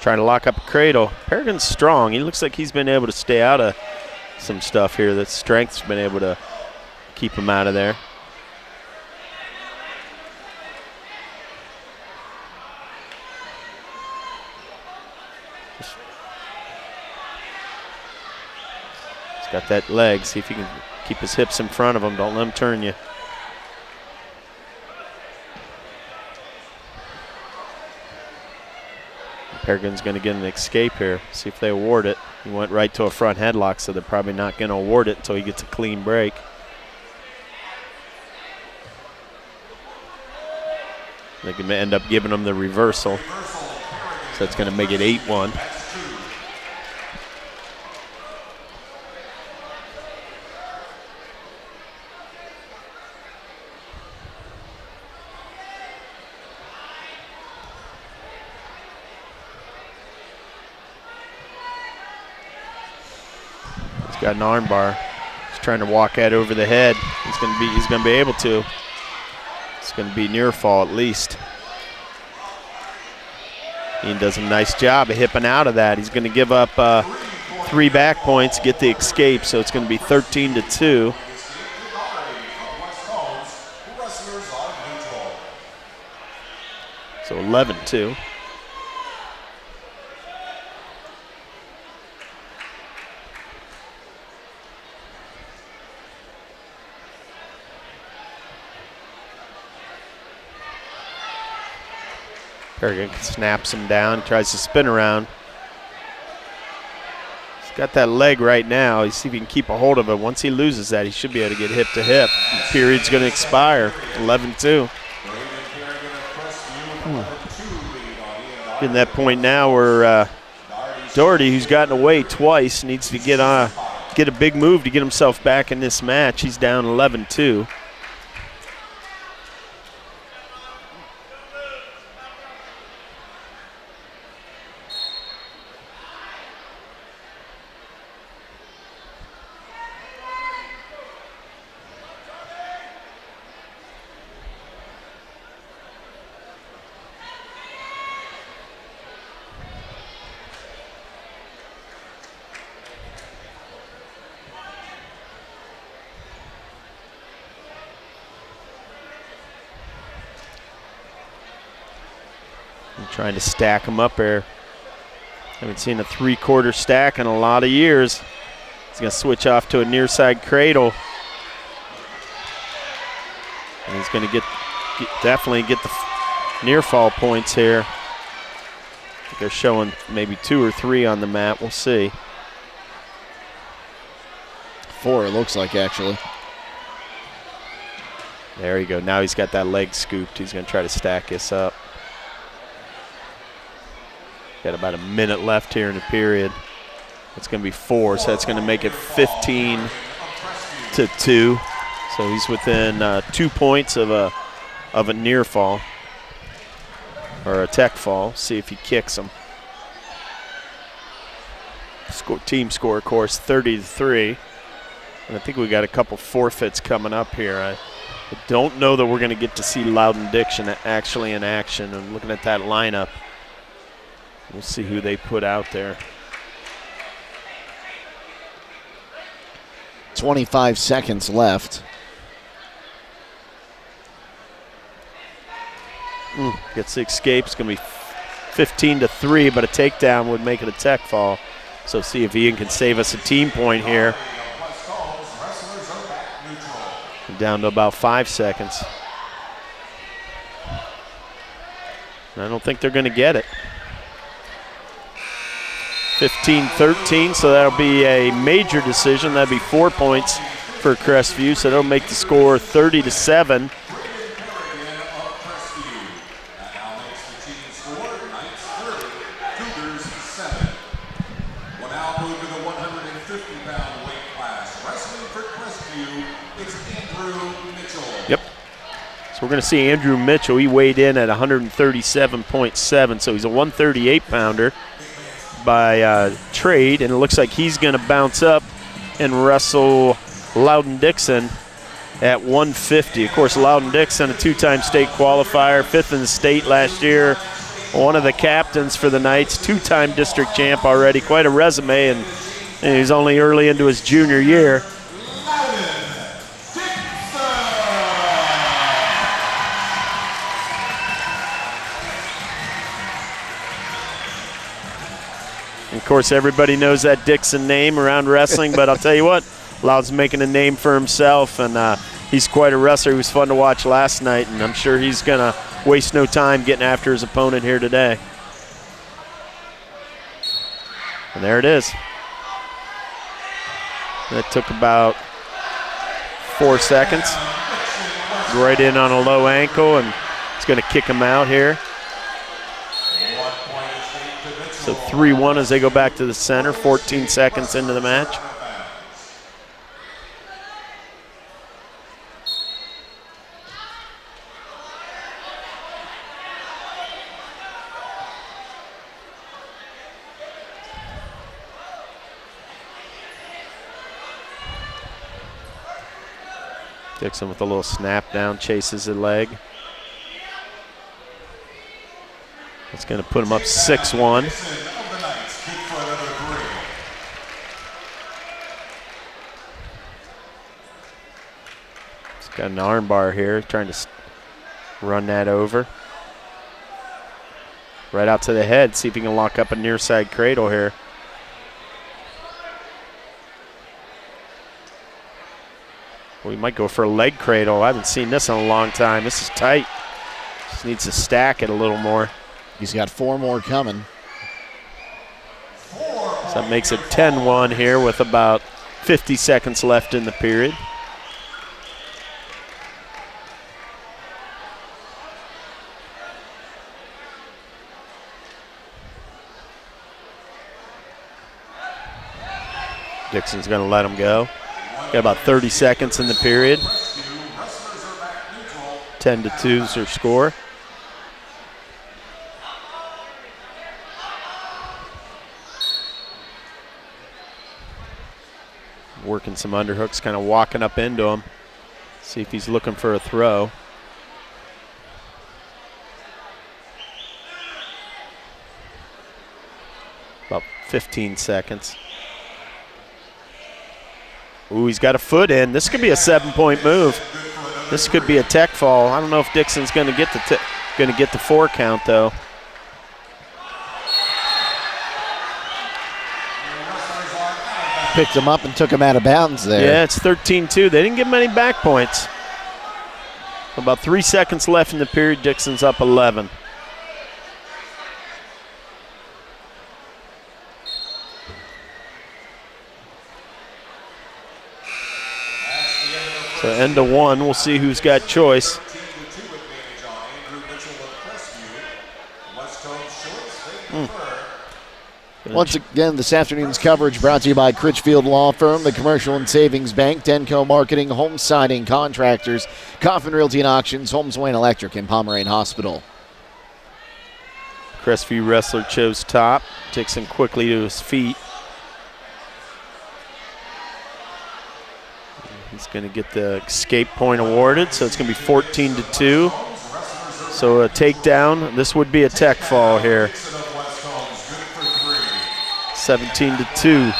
Trying to lock up a cradle. Paragon's strong. He looks like he's been able to stay out of some stuff here. That strength's been able to keep him out of there. He's got that leg. See if he can keep his hips in front of him. Don't let him turn you. Paragon's going to get an escape here. See if they award it. He went right to a front headlock, so they're probably not going to award it until he gets a clean break. They can end up giving him the reversal. So that's going to make it 8-1. Got an arm bar. He's trying to walk that over the head. He's going to be able to. It's going to be near fall at least. Ian does a nice job of hipping out of that. He's going to give up 3 back points, get the escape, so it's going to be 13-2. So 11-2. Paragon snaps him down, tries to spin around. He's got that leg right now. He's see if he can keep a hold of it. Once he loses that, he should be able to get hip to hip. The period's going to expire. 11-2. Getting that point now where Doherty, who's gotten away twice, needs to get a big move to get himself back in this match. He's down 11-2. Trying to stack him up there. Haven't seen a 3/4 stack in a lot of years. He's going to switch off to a near side cradle. And he's going to definitely get the near fall points here. They're showing maybe 2 or 3 on the mat. We'll see. 4 it looks like, actually. There you go. Now he's got that leg scooped. He's going to try to stack this up. Got about a minute left here in the period. It's going to be 4, so that's going to make it 15-2. So he's within 2 points of a near fall or a tech fall. See if he kicks him. Team score, of course, 30-3. And I think we got a couple forfeits coming up here. I don't know that we're going to get to see Loudon Dixon actually in action. And looking at that lineup, we'll see who they put out there. 25 seconds left. Gets the escape. It's going to be 15-3, but a takedown would make it a tech fall. So see if Ian can save us a team point here. Down to about 5 seconds. And I don't think they're going to get it. 15-13, so that'll be a major decision. That'll be 4 points for Crestview, so that'll make the score 30-7. Yep. So we're going to see Andrew Mitchell. He weighed in at 137.7, so he's a 138-pounder by trade, and it looks like he's going to bounce up and wrestle Loudon Dixon at 150. Of course, Loudon Dixon, a two-time state qualifier, 5th in the state last year, one of the captains for the Knights, two-time district champ already, quite a resume, and he's only early into his junior year. Of course, everybody knows that Dixon name around wrestling, but I'll tell you what, Loud's making a name for himself, and he's quite a wrestler. He was fun to watch last night, and I'm sure he's going to waste no time getting after his opponent here today. And there it is. That took about 4 seconds. Right in on a low ankle, and it's going to kick him out here. So 3-1 as they go back to the center, 14 seconds into the match. Dixon with a little snap down, chases the leg. That's going to put him up 6-1. He's got an arm bar here, trying to run that over. Right out to the head, see if he can lock up a near side cradle here. We might go for a leg cradle. I haven't seen this in a long time. This is tight. Just needs to stack it a little more. He's got 4 more coming. So that makes it 10-1 here with about 50 seconds left in the period. Dixon's going to let him go. Got about 30 seconds in the period. 10-2 is their score. Working some underhooks, kind of walking up into him. See if he's looking for a throw. About 15 seconds. Ooh, he's got a foot in. This could be a 7-point move. This could be a tech fall. I don't know if Dixon's going to get the 4 count though. Picked him up and took him out of bounds there. Yeah, it's 13-2. They didn't give him any back points. About 3 seconds left in the period. Dixon's up 11. So end of 1, we'll see who's got choice. Once again, this afternoon's coverage brought to you by Critchfield Law Firm, the Commercial and Savings Bank, Denco Marketing, Holmes Siding Contractors, Coffin Realty and Auctions, Holmes Wayne Electric, and Pomerane Hospital. Crestview wrestler chose top, takes him quickly to his feet. He's going to get the escape point awarded, so it's going to be 14-2. So a takedown. This would be a tech fall here. 17-2.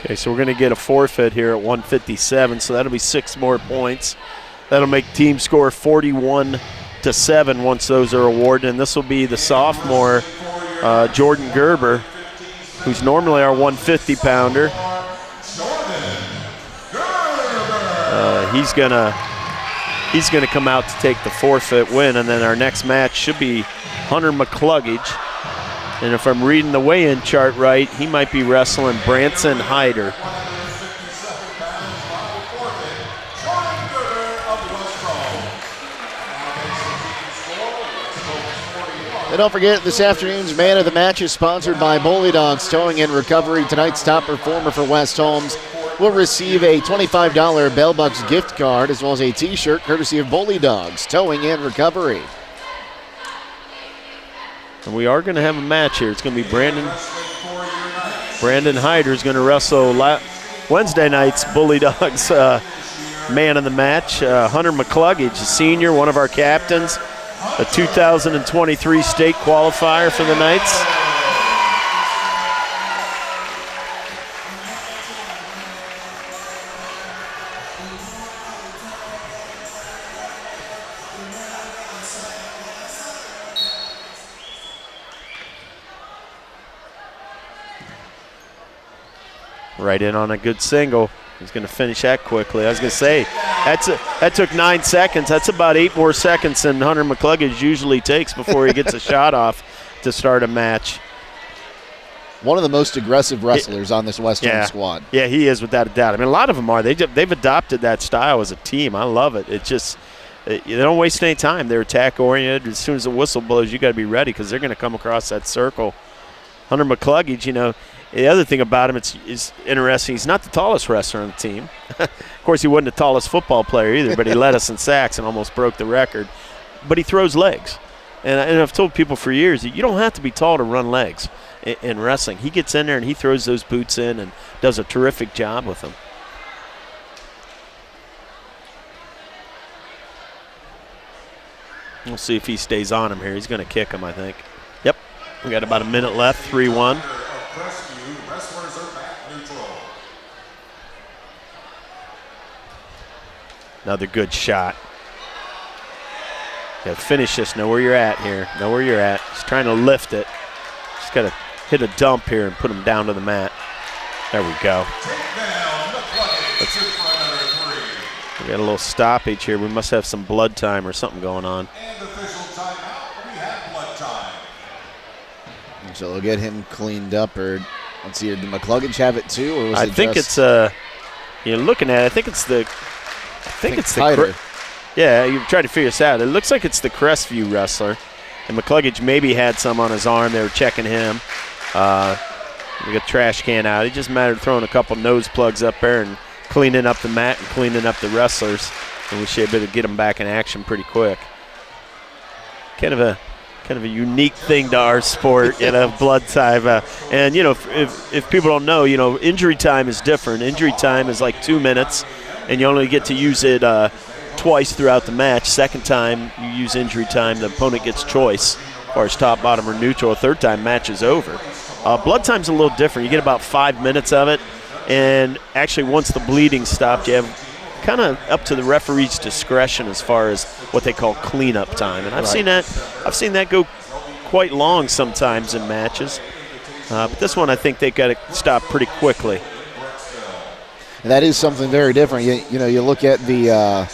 Okay, so we're going to get a forfeit here at 157, so that'll be 6 more points. That'll make team score 41-7 once those are awarded, and this will be the sophomore, Jordan Gerber, who's normally our 150-pounder. He's gonna come out to take the forfeit win, and then our next match should be Hunter McCluggage. And if I'm reading the weigh-in chart right, he might be wrestling Branson Hyder. And don't forget, this afternoon's Man of the Match is sponsored by Bully Dogs Towing and Recovery. Tonight's top performer for West Holmes will receive a $25 Bellbucks gift card as well as a T-shirt courtesy of Bully Dogs Towing and Recovery. And we are going to have a match here. It's going to be Brandon Hyder is going to wrestle Wednesday night's Bully Dogs Man of the Match. Hunter McCluggage, a senior, one of our captains. A 2023 state qualifier for the Knights. Right in on a good single. He's going to finish that quickly. I was going to say, that took 9 seconds. That's about 8 more seconds than Hunter McCluggage usually takes before he gets a shot off to start a match. One of the most aggressive wrestlers on this Western squad. Yeah, he is without a doubt. I mean, a lot of them are. They've adopted that style as a team. I love it. It just, they don't waste any time. They're attack-oriented. As soon as the whistle blows, you got to be ready because they're going to come across that circle. Hunter McCluggage, the other thing about him is interesting. He's not the tallest wrestler on the team. Of course, he wasn't the tallest football player either, but he led us in sacks and almost broke the record. But he throws legs. And I've told people for years that you don't have to be tall to run legs in wrestling. He gets in there and he throws those boots in and does a terrific job with them. We'll see if he stays on him here. He's going to kick him, I think. Yep. We got about a minute left, 3-1. Another good shot. Yeah, finish this. Know where you're at here. Know where you're at. He's trying to lift it. Just got to hit a dump here and put him down to the mat. There we go. We got a little stoppage here. We must have some blood time or something going on. So they'll get him cleaned up, or let's see, did McCluggage have it too, or was I it think just it's you're looking at it, I think it's the Hyder. Yeah, you try to figure this out. It looks like it's the Crestview wrestler, and McCluggage maybe had some on his arm. They were checking him. We got trash can out. It just mattered throwing a couple nose plugs up there and cleaning up the mat and cleaning up the wrestlers, and we should be able to get them back in action pretty quick. Kind of a unique thing to our sport, blood time. And, if people don't know, injury time is different. Injury time is like 2 minutes, and you only get to use it twice throughout the match. Second time you use injury time, the opponent gets choice, as far as top, bottom, or neutral. Third time, match is over. Blood time's a little different. You get about 5 minutes of it, and actually once the bleeding stopped, you have kind of up to the referee's discretion as far as what they call cleanup time. And I've seen that go quite long sometimes in matches. But this one, I think they've got to stop pretty quickly. That is something very different. You look at the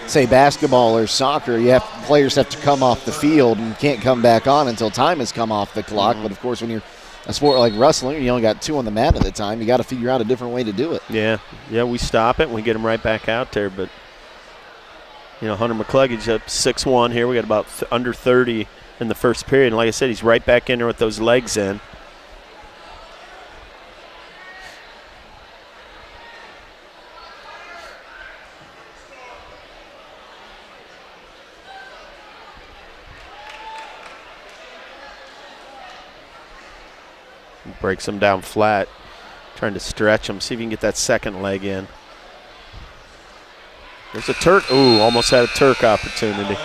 say basketball or soccer, players have to come off the field and can't come back on until time has come off the clock. But of course, when you're a sport like wrestling, you only got 2 on the mat at a time. You got to figure out a different way to do it. Yeah, we stop it and we get them right back out there. But Hunter McCluggage up 6-1 here. We got about under 30 in the first period, and like I said, he's right back in there with those legs in. Breaks him down flat, trying to stretch him, see if you can get that second leg in. There's a Turk. Ooh, almost had a Turk opportunity.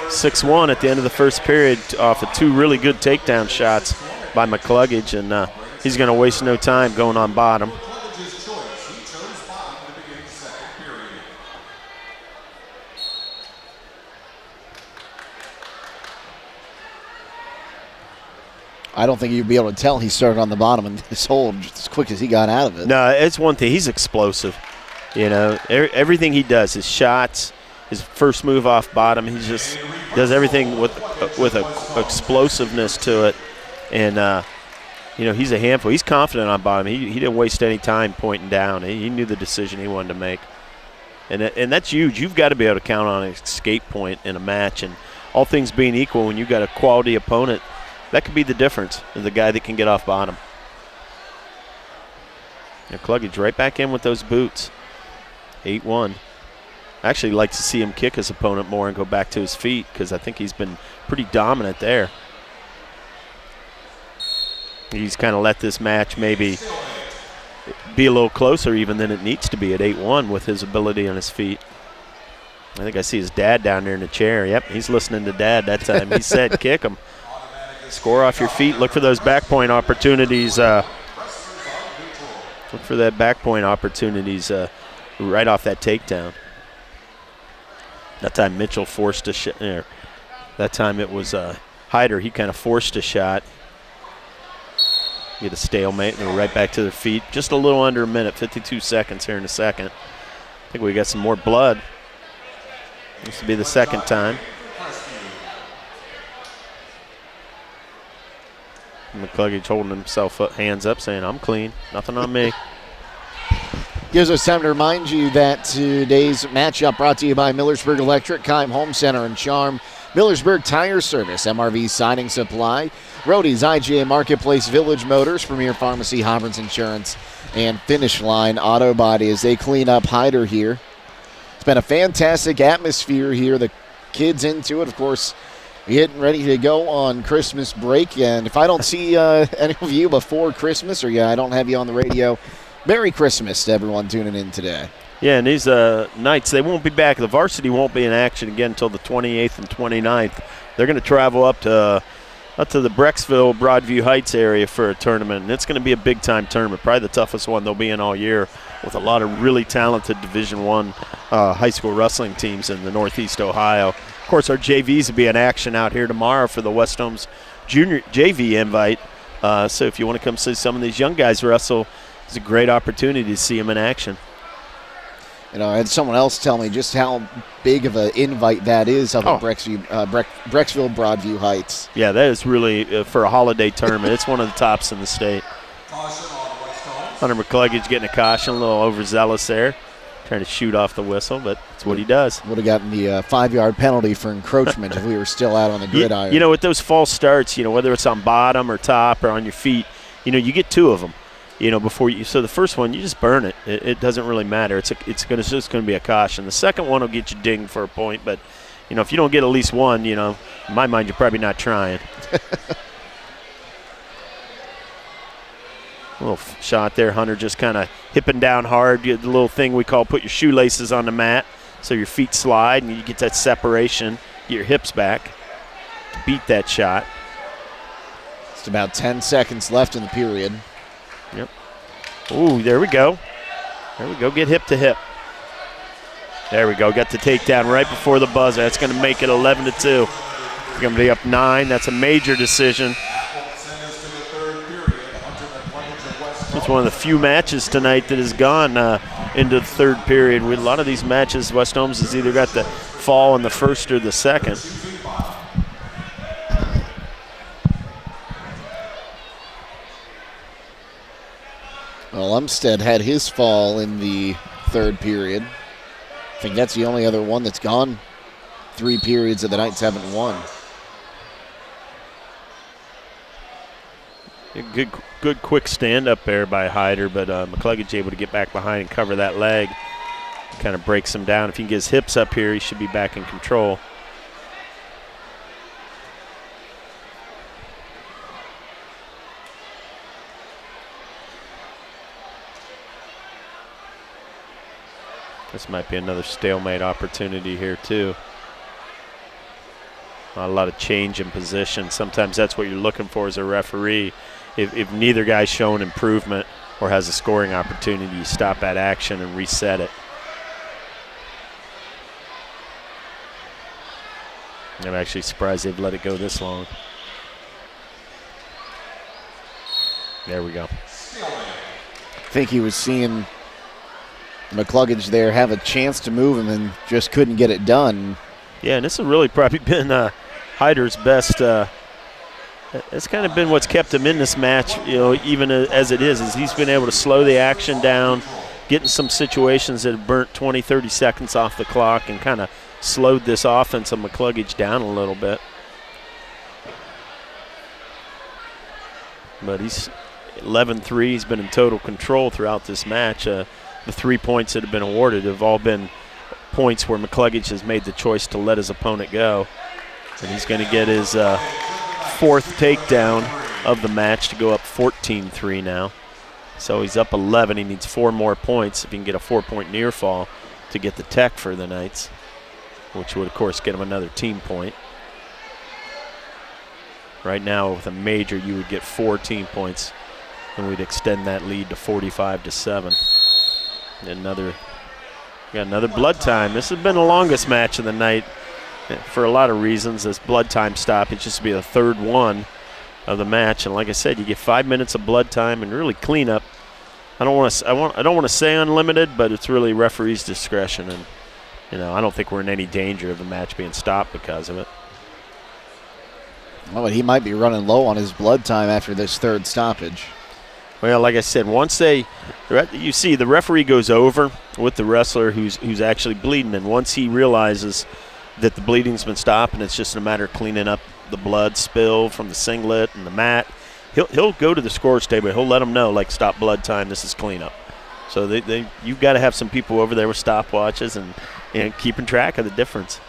6-1 at the end of the first period off of 2 really good takedown shots by McCluggage, and he's going to waste no time going on bottom. I don't think you'd be able to tell he started on the bottom and this hole just as quick as he got out of it. No, it's one thing. He's explosive. Everything he does, his shots, his first move off bottom. He just does everything with a explosiveness to it. And, he's a handful. He's confident on bottom. He didn't waste any time pointing down. He knew the decision he wanted to make. And that's huge. You've got to be able to count on an escape point in a match. And all things being equal, when you've got a quality opponent, that could be the difference in the guy that can get off bottom. And Cluggage right back in with those boots. 8-1. I actually like to see him kick his opponent more and go back to his feet because I think he's been pretty dominant there. He's kind of let this match maybe be a little closer even than it needs to be at 8-1 with his ability on his feet. I think I see his dad down there in the chair. Yep, he's listening to Dad that time. He said kick him. Score off your feet. Look for those back point opportunities. Look for that back point opportunities right off that takedown. That time Mitchell forced a shot. That time it was Hyder. He kind of forced a shot. Get a stalemate and they're right back to their feet. Just a little under a minute, 52 seconds here in a second. I think we got some more blood. This will be the second time. McCluggage holding himself up, hands up, saying, I'm clean, nothing on me. Gives us time to remind you that today's matchup brought to you by Millersburg Electric, Keim Home Center and Charm, Millersburg Tire Service, MRV Siding Supply, Rody's IGA Marketplace, Village Motors, Premier Pharmacy, Hobbards Insurance, and Finish Line Auto Body as they clean up Hyder here. It's been a fantastic atmosphere here. The kids into it, of course, getting ready to go on Christmas break. And if I don't see any of you before Christmas, or I don't have you on the radio, Merry Christmas to everyone tuning in today. Yeah, and these nights, they won't be back. The varsity won't be in action again until the 28th and 29th. They're going to travel up to the Brecksville, Broadview Heights area for a tournament, and it's going to be a big-time tournament, probably the toughest one they'll be in all year, with a lot of really talented Division I high school wrestling teams in the Northeast Ohio. Of course, our JVs will be in action out here tomorrow for the West Holmes Junior JV invite. So if you want to come see some of these young guys wrestle, it's a great opportunity to see them in action. I had someone else tell me just how big of an invite that is up at Brecksville, Broadview Heights. Yeah, that is really, for a holiday tournament, it's one of the tops in the state. Hunter McCluggage getting a caution, a little overzealous there, trying to shoot off the whistle, but it's what he does. Would have gotten the 5-yard penalty for encroachment if we were still out on the gridiron. With those false starts, whether it's on bottom or top or on your feet, you get 2 of them. Before you, so the first one, you just burn it. It doesn't really matter. It's just going to be a caution. The second one will get you dinged for a point, but if you don't get at least one, in my mind, you're probably not trying. A little shot there, Hunter just kind of hipping down hard. The little thing we call put your shoelaces on the mat so your feet slide and you get that separation, get your hips back to beat that shot. Just about 10 seconds left in the period. Yep. Ooh, there we go. There we go. Get hip to hip. There we go. Got the takedown right before the buzzer. That's going to make it 11-2. It's going to be up 9. That's a major decision. It's one of the few matches tonight that has gone into the third period. With a lot of these matches, West Holmes has either got the fall in the first or the second. Well, Umstead had his fall in the third period. I think that's the only other one that's gone 3 periods that the Knights haven't won. Good quick stand up there by Hyder, but McCluggage able to get back behind and cover that leg. Kind of breaks him down. If he can get his hips up here, he should be back in control. This might be another stalemate opportunity here too. Not a lot of change in position. Sometimes that's what you're looking for as a referee. If neither guy's showing improvement or has a scoring opportunity, you stop that action and reset it. I'm actually surprised they've let it go this long. There we go. I think he was seeing McCluggage there have a chance to move him and just couldn't get it done. Yeah, and this has really probably been Hyder's best. It's kind of been what's kept him in this match, even as it is he's been able to slow the action down, get in some situations that have burnt 20, 30 seconds off the clock and kind of slowed this offense of McCluggage down a little bit. But he's 11-3. He's been in total control throughout this match. The 3 points that have been awarded have all been points where McCluggage has made the choice to let his opponent go. And he's going to get his fourth takedown of the match to go up 14-3 now. So he's up 11. He needs 4 more points if he can get a 4-point near fall to get the tech for the Knights, which would, of course, get him another team point. Right now, with a major, you would get 4 team points, and we'd extend that lead to 45-7. And got another blood time. This has been the longest match of the night for a lot of reasons. This blood time stoppage just to be the third one of the match, and like I said, you get 5 minutes of blood time and really cleanup. I don't want to say unlimited, but it's really referee's discretion, and I don't think we're in any danger of the match being stopped because of it. Well, but he might be running low on his blood time after this third stoppage. Well, like I said, you see the referee goes over with the wrestler who's actually bleeding, and once he realizes that the bleeding's been stopped and it's just a matter of cleaning up the blood spill from the singlet and the mat, he'll go to the scorer's table. He'll let them know, like, stop blood time, this is cleanup. So you've got to have some people over there with stopwatches and keeping track of the difference.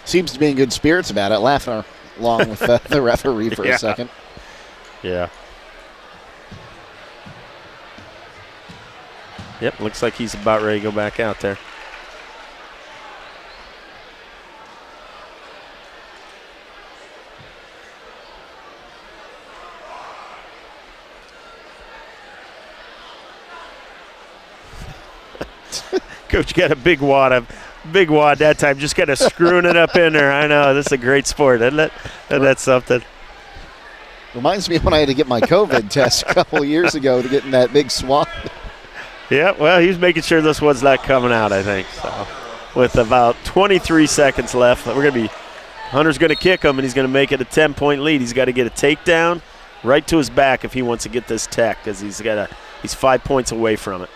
Seems to be in good spirits about it, laughing along with the referee for a second. Yeah. Yep, looks like he's about ready to go back out there. Coach got a big wad that time, just kind of screwing it up in there. I know, this is a great sport, isn't it? And that's something. Reminds me of when I had to get my COVID test a couple of years ago to get in that big swab. Yeah, well, he's making sure this one's not coming out, I think. So, with about 23 seconds left, Hunter's going to kick him, and he's going to make it a 10-point lead. He's got to get a takedown right to his back if he wants to get this tech, because he's 5 points away from it.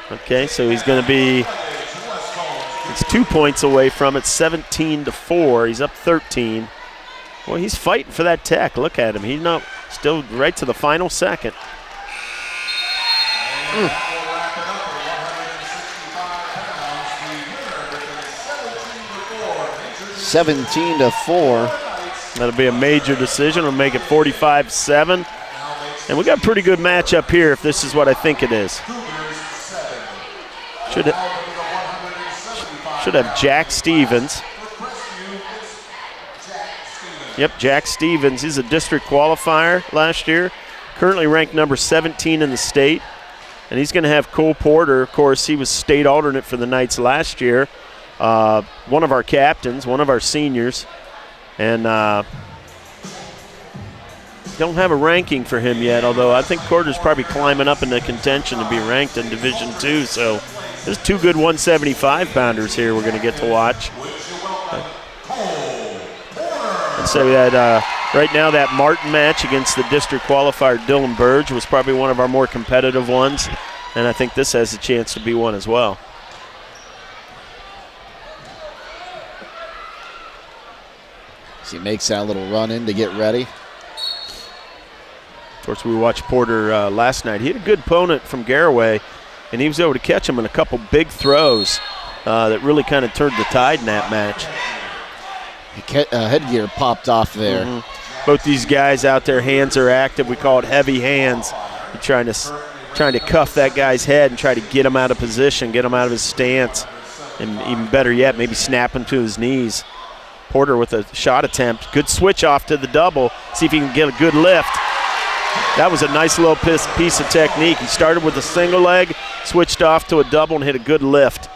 Okay, so he's going to be, it's 2 points away from it, 17-4. He's up 13. Well, he's fighting for that tech. Look at him. He's not still right to the final second. 17-4. That'll be a major decision. We'll make it 45-7. And we got a pretty good matchup here if this is what I think it is. Should have Jack Stevens. Yep, Jack Stevens. He's a district qualifier last year. Currently ranked number 17 in the state. And he's going to have Cole Porter. Of course, he was state alternate for the Knights last year. One of our captains, one of our seniors. And don't have a ranking for him yet, although I think Porter's probably climbing up into contention to be ranked in Division II. So there's 2 good 175-pounders here we're going to get to watch. And so that right now that Martin match against the district qualifier Dylan Burge was probably one of our more competitive ones, and I think this has a chance to be one as well. So he makes that little run in to get ready. Of course, we watched Porter last night. He had a good opponent from Garaway, and he was able to catch him in a couple big throws that really kind of turned the tide in that match. Headgear popped off there. Mm-hmm. Both these guys out there, hands are active. We call it heavy hands. You're trying to cuff that guy's head and try to get him out of position, get him out of his stance, and even better yet, maybe snap him to his knees. Porter with a shot attempt. Good switch off to the double. See if he can get a good lift. That was a nice little piece of technique. He started with a single leg, switched off to a double, and hit a good lift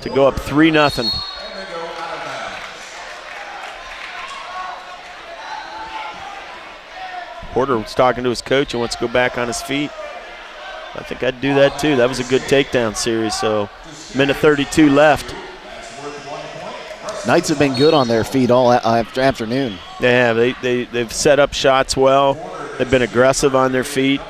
to go up 3-0. Porter was talking to his coach and wants to go back on his feet. I think I'd do that too. That was a good takedown series. So, minute 32 left. Knights have been good on their feet all afternoon. Yeah, they've set up shots well. They've been aggressive on their feet.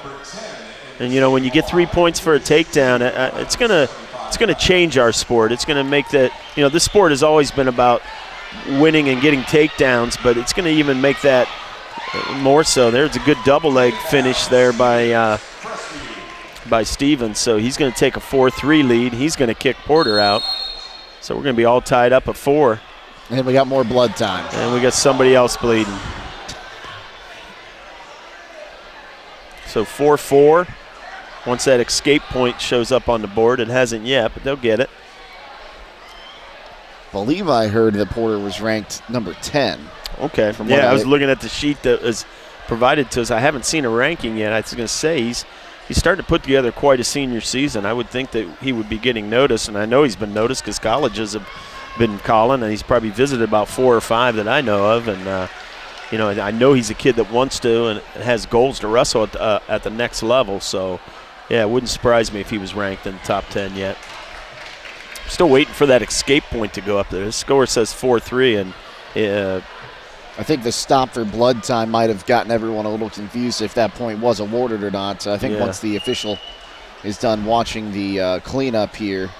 And, you know, when you get 3 points for a takedown, it's gonna change our sport. It's going to make that, you know, this sport has always been about winning and getting takedowns, but it's going to even make that more so. There's a good double leg finish there by Stevens. So he's going to take a 4-3 lead. He's going to kick Porter out. So we're going to be all tied up at 4. And we got more blood time. And we got somebody else bleeding. So 4-4. Once that escape point shows up on the board, it hasn't yet, but they'll get it. Believe I heard that Porter was ranked number 10. Okay. I was looking at the sheet that was provided to us. I haven't seen a ranking yet. I was going to say he's starting to put together quite a senior season. I would think that he would be getting noticed, and I know he's been noticed because colleges have been calling, and he's probably visited about 4 or 5 that I know of. And, you know, I know he's a kid that wants to and has goals to wrestle at the next level. So, yeah, it wouldn't surprise me if he was ranked in the top 10 yet. Still waiting for that escape point to go up there. The score says 4-3, and I think the stop for blood time might have gotten everyone a little confused if that point was awarded or not. So I think once the official is done watching the cleanup here.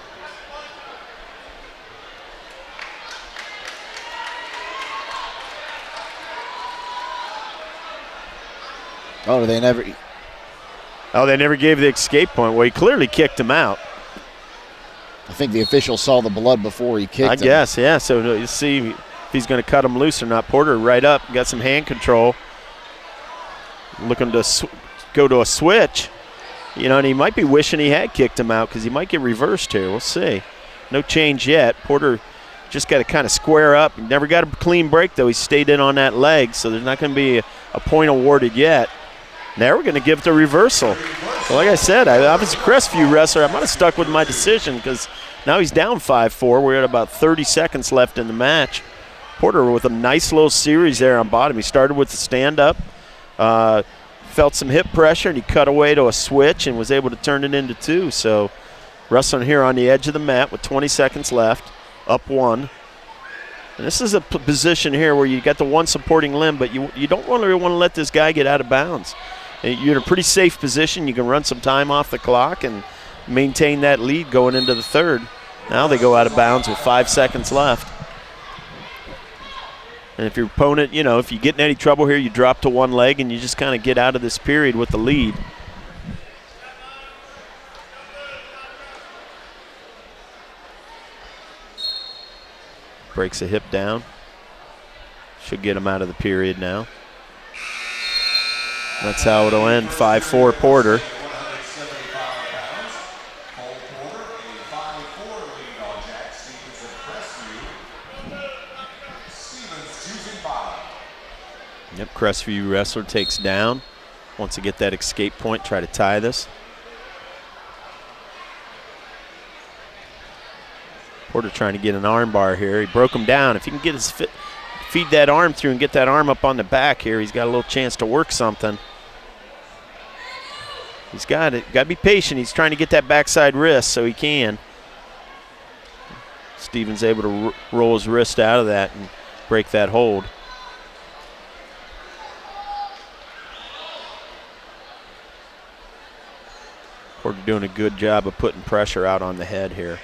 Oh, they never gave the escape point. Well, he clearly kicked him out. I think the official saw the blood before he kicked him. I guess, yeah. So you see if he's going to cut him loose or not. Porter right up, got some hand control. Looking to go to a switch. You know, and he might be wishing he had kicked him out because he might get reversed here. We'll see. No change yet. Porter just got to kind of square up. He never got a clean break, though. He stayed in on that leg, so there's not going to be a point awarded yet. Now we're going to give it a reversal. So like I said, I was a Crestview wrestler. I might have stuck with my decision because now he's down 5-4. We're at about 30 seconds left in the match. Porter with a nice little series there on bottom. He started with the stand-up, felt some hip pressure, and he cut away to a switch and was able to turn it into 2. So wrestling here on the edge of the mat with 20 seconds left, up 1. And this is a position here where you got the one supporting limb, but you don't really want to let this guy get out of bounds. You're in a pretty safe position. You can run some time off the clock and maintain that lead going into the 3rd. Now they go out of bounds with 5 seconds left. And if your opponent, you know, if you get in any trouble here, you drop to one leg and you just kind of get out of this period with the lead. Breaks a hip down. Should get him out of the period now. That's how it'll end, 5-4 Porter. Yep, Crestview wrestler takes down. Wants to get that escape point, try to tie this. Porter trying to get an arm bar here. He broke him down. If he can get his feed that arm through and get that arm up on the back here, he's got a little chance to work something. He's got it. Got to be patient. He's trying to get that backside wrist so he can. Stevens able to roll his wrist out of that and break that hold. Porter doing a good job of putting pressure out on the head here.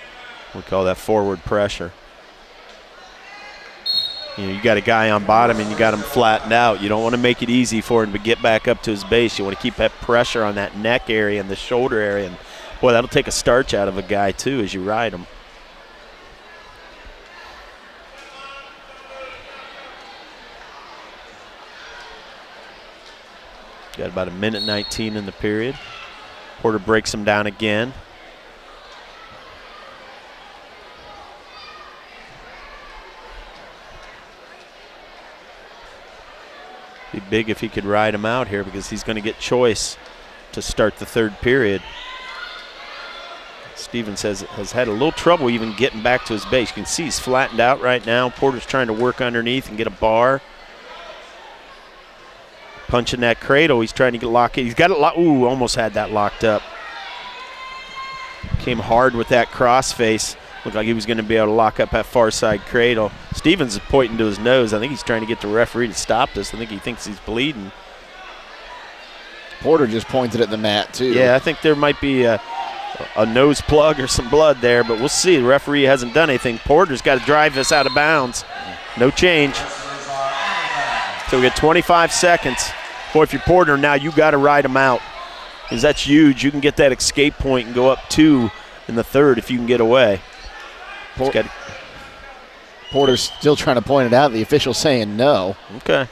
We call that forward pressure. You know, you got a guy on bottom and you got him flattened out. You don't want to make it easy for him to get back up to his base. You want to keep that pressure on that neck area and the shoulder area. And boy, that'll take a starch out of a guy too as you ride him. Got about 1:19 in the period. Porter breaks him down again. Be big if he could ride him out here because he's going to get choice to start the 3rd period. Stevens has had a little trouble even getting back to his base. You can see he's flattened out right now. Porter's trying to work underneath and get a bar. punching that cradle. He's trying to get locked. He's got it locked. Ooh, almost had that locked up. Came hard with that crossface. Looked like he was going to be able to lock up that far side cradle. Stevens is pointing to his nose. I think he's trying to get the referee to stop this. I think he thinks he's bleeding. Porter just pointed at the mat, too. Yeah, I think there might be a nose plug or some blood there, but we'll see. The referee hasn't done anything. Porter's got to drive this out of bounds. No change. So we get 25 seconds. Boy, if you're Porter now, you got to ride him out, because that's huge. You can get that escape point and go up 2 in the third if you can get away. Porter's still trying to point it out. The official saying no. Okay.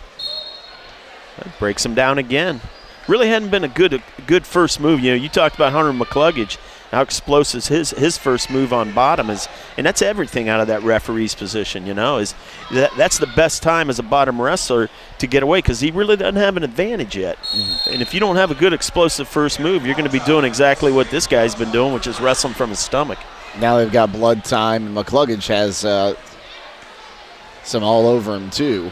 That breaks him down again. Really hadn't been a good first move. You know, you talked about Hunter McCluggage, how explosive his first move on bottom is, and that's everything out of that referee's position. You know, is that's the best time as a bottom wrestler to get away, because he really doesn't have an advantage yet. And if you don't have a good explosive first move, you're going to be doing exactly what this guy's been doing, which is wrestling from his stomach. Now they've got blood time, and McCluggage has some all over him, too.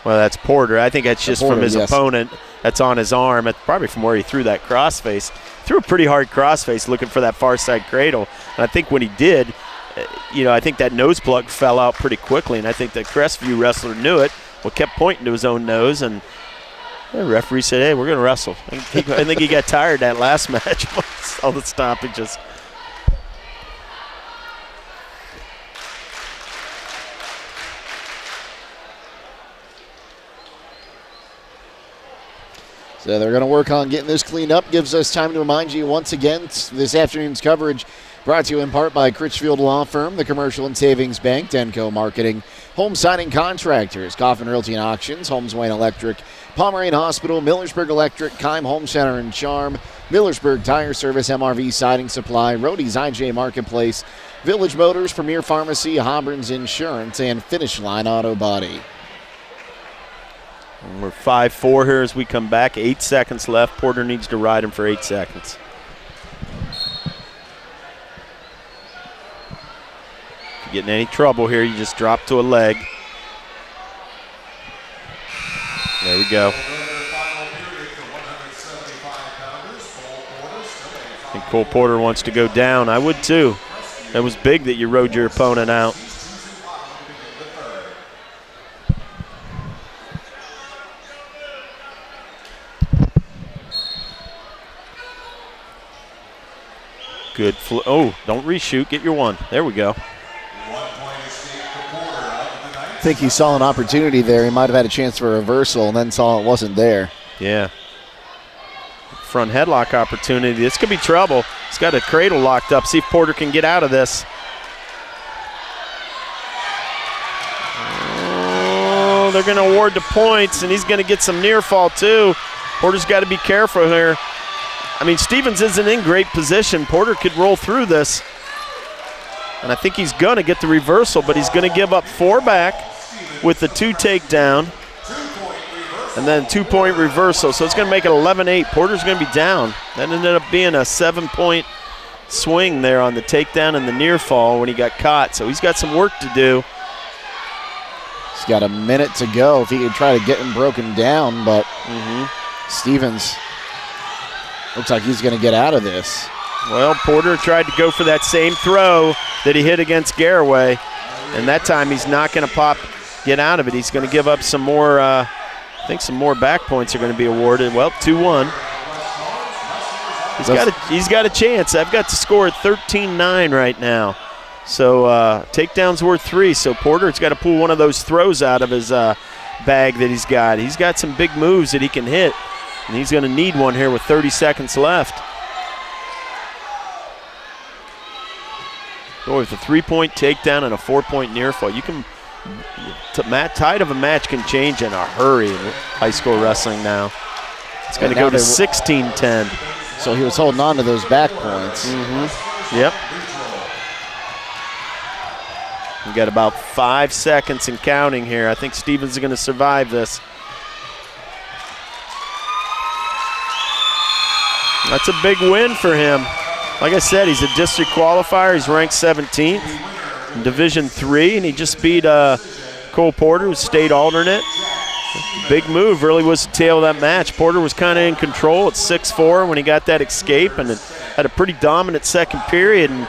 Well, that's Porter. I think that's just Porter, from his yes. opponent. That's on his arm. That's probably from where he threw that crossface. Threw a pretty hard crossface looking for that far side cradle. And I think when he did, I think that nose plug fell out pretty quickly. And I think the Crestview wrestler knew it, but kept pointing to his own nose. And the referee said, hey, we're going to wrestle. I think he got tired that last match. All the stoppages. So they're going to work on getting this cleaned up. Gives us time to remind you once again, this afternoon's coverage brought to you in part by Critchfield Law Firm, the Commercial and Savings Bank, Denco Marketing, Home Siding Contractors, Coffin Realty and Auctions, Holmes Wayne Electric, Pomeranian Hospital, Millersburg Electric, Keim Home Center and Charm, Millersburg Tire Service, MRV Siding Supply, Rody's IJ Marketplace, Village Motors, Premier Pharmacy, Hoburn's Insurance, and Finish Line Auto Body. And we're 5-4 here as we come back. 8 seconds left. Porter needs to ride him for 8 seconds. If you get in any trouble here, you just drop to a leg. There we go. I think Cole Porter wants to go down. I would too. That was big that you rode your opponent out. Good. Oh, don't reshoot. Get your one. There we go. I think he saw an opportunity there. He might have had a chance for a reversal and then saw it wasn't there. Yeah. Front headlock opportunity. This could be trouble. He's got a cradle locked up. See if Porter can get out of this. Oh, they're going to award the points, and he's going to get some near fall too. Porter's got to be careful here. I mean, Stevens isn't in great position. Porter could roll through this. And I think he's going to get the reversal, but he's going to give up 4 back with the 2 takedown. And then 2-point reversal. So it's going to make it 11-8. Porter's going to be down. That ended up being a 7-point swing there on the takedown and the near fall when he got caught. So he's got some work to do. He's got a minute to go if he could try to get him broken down, but Stevens looks like he's going to get out of this. Well, Porter tried to go for that same throw that he hit against Garraway, and that time he's not going to get out of it. He's going to give up some more, I think some more back points are going to be awarded. Well, 2-1. He's got a chance. I've got to score at 13-9 right now. So takedown's worth 3, so Porter's got to pull one of those throws out of his bag that he's got. He's got some big moves that he can hit, and he's going to need one here with 30 seconds left. Boy, with a 3-point takedown and a 4-point near fall, you can tide of a match can change in a hurry in high school wrestling now. It's going to go to 16-10. So he was holding on to those back points. Yep. We got about 5 seconds and counting here. I think Stevens is going to survive this. That's a big win for him. Like I said, he's a district qualifier. He's ranked 17th in Division III, and he just beat Cole Porter, who's state alternate. Big move really was the tail of that match. Porter was kind of in control at 6-4 when he got that escape, and had a pretty dominant second period, and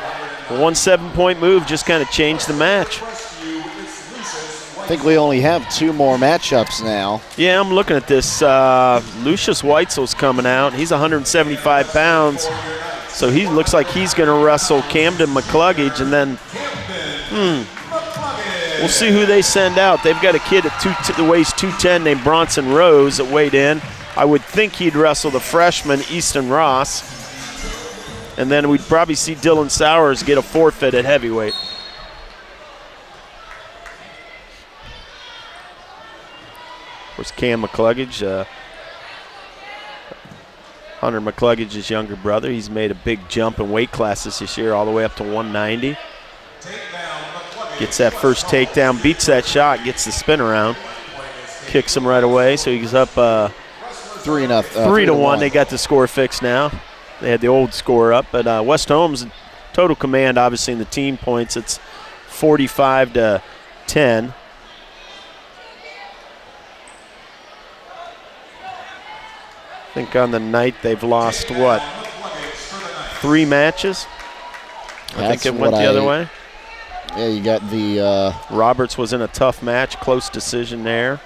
a 1 7-point move just kind of changed the match. I think we only have 2 more matchups now. Yeah, I'm looking at this. Lucius Weitzel's coming out. He's 175 pounds, so he looks like he's going to wrestle Camden McCluggage, and then we'll see who they send out. They've got a kid that weighs 210 named Bronson Rose that weighed in. I would think he'd wrestle the freshman Easton Ross. And then we'd probably see Dylan Sowers get a forfeit at heavyweight. Of course, Cam McCluggage, Hunter McCluggage's younger brother. He's made a big jump in weight classes this year, all the way up to 190. Gets that first takedown, beats that shot, gets the spin around, kicks him right away. So he's up 3-1. They got the score fixed now. They had the old score up, but West Holmes total command, obviously in the team points, it's 45-10. I think on the night they've lost, 3 matches? I think it went the other way. Yeah, you got the Roberts was in a tough match, close decision there.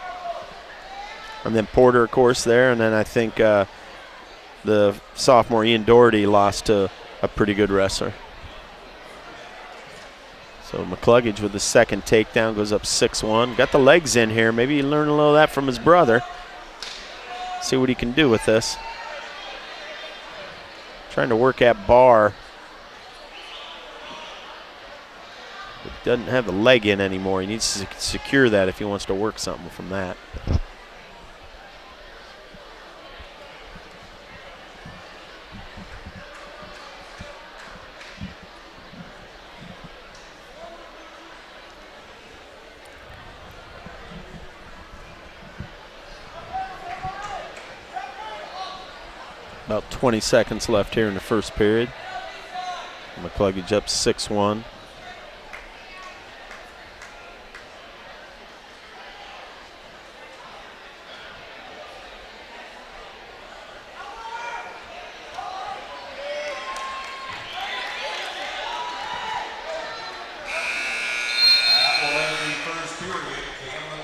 And then Porter, of course, there. And then I think the sophomore Ian Doherty lost to a pretty good wrestler. So McCluggage with the second takedown goes up 6-1. Got the legs in here. Maybe he learned a little of that from his brother. See what he can do with this. Trying to work at bar. Doesn't have the leg in anymore. He needs to secure that if he wants to work something from that. About 20 seconds left here in the first period. McCluggage up 6-1.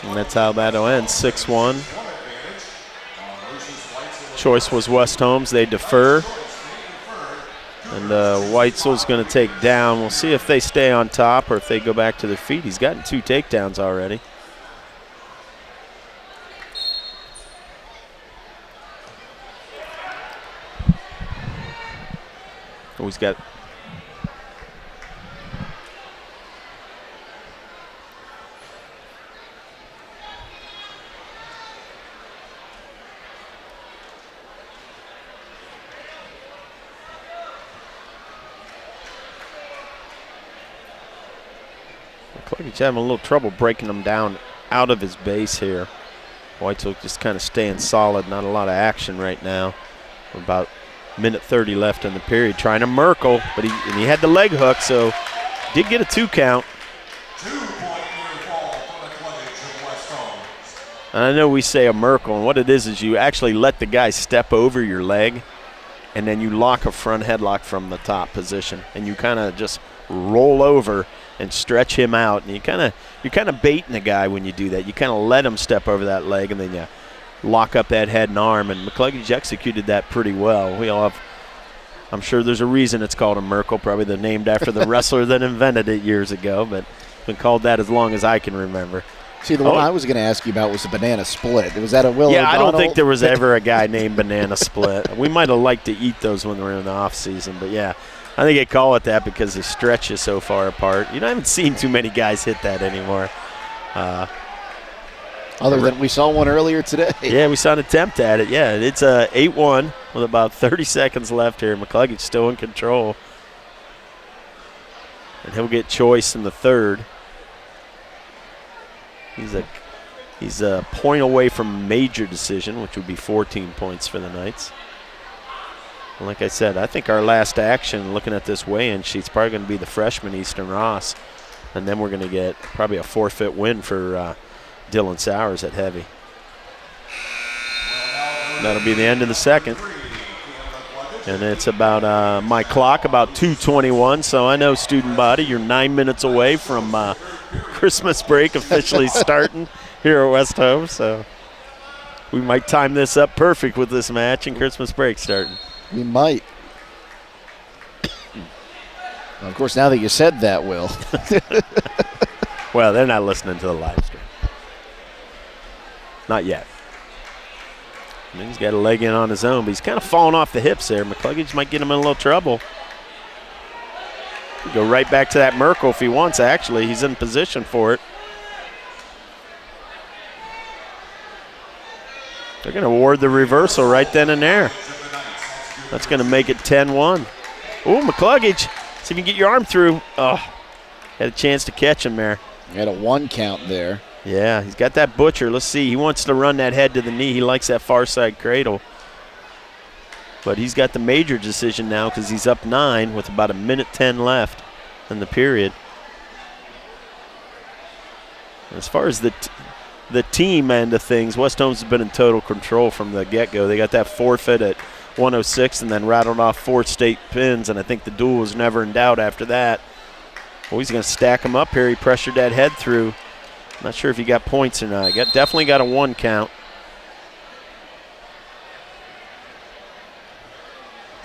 And that's how that'll end, 6-1. Choice was West Holmes. They defer. And Weitzel's going to take down. We'll see if they stay on top or if they go back to their feet. He's gotten 2 takedowns already. Oh, he's got... He's having a little trouble breaking him down out of his base here. Weitzel just kind of staying solid, not a lot of action right now. About minute 30 left in the period, trying to Merkle, but he had the leg hook, so did get a 2 count. And I know we say a Merkle, and what it is you actually let the guy step over your leg, and then you lock a front headlock from the top position, and you kind of just roll over and stretch him out, and you're kind of baiting the guy when you do that. You kind of let him step over that leg, and then you lock up that head and arm. And McCluggage executed that pretty well. We all have, I'm sure there's a reason it's called a Merkle. Probably they're named after the wrestler that invented it years ago, but it's been called that as long as I can remember. See, the one I was going to ask you about was the banana split. Was that a Will Yeah, O'Donnell? I don't think there was ever a guy named Banana Split. We might have liked to eat those when we were in the off season, but yeah. I think they call it that because they stretch you so far apart. I haven't seen too many guys hit that anymore. Other than we saw one earlier today. Yeah, we saw an attempt at it. Yeah, it's 8-1 with about 30 seconds left here. McCluggage still in control. And he'll get choice in the third. He's a point away from major decision, which would be 14 points for the Knights. Like I said, I think our last action, looking at this weigh-in sheet, is probably going to be the freshman Easton Ross. And then we're going to get probably a forfeit win for Dylan Sowers at heavy. That'll be the end of the second. And it's about my clock, about 2:21. So I know, student body, you're 9 minutes away from Christmas break officially starting here at West Holmes. So we might time this up perfect with this match and Christmas break starting. We might. Well, of course, now that you said that, Will. Well, they're not listening to the live stream. Not yet. I mean, he's got a leg in on his own, but he's kind of falling off the hips there. McCluggage might get him in a little trouble. Go right back to that Merkle if he wants, actually. He's in position for it. They're going to award the reversal right then and there. That's going to make it 10-1. Ooh, McCluggage. See if you can get your arm through. Oh, had a chance to catch him there. You had a 1 count there. Yeah, he's got that butcher. Let's see. He wants to run that head to the knee. He likes that far side cradle. But he's got the major decision now because he's up 9 with about 1:10 left in the period. As far as the team end of things, West Holmes has been in total control from the get-go. They got that forfeit at 106 and then rattled off 4 state pins, and I think the duel was never in doubt after that. Well, he's going to stack him up here. He pressured that head through. Not sure if he got points or not. Definitely got a 1 count.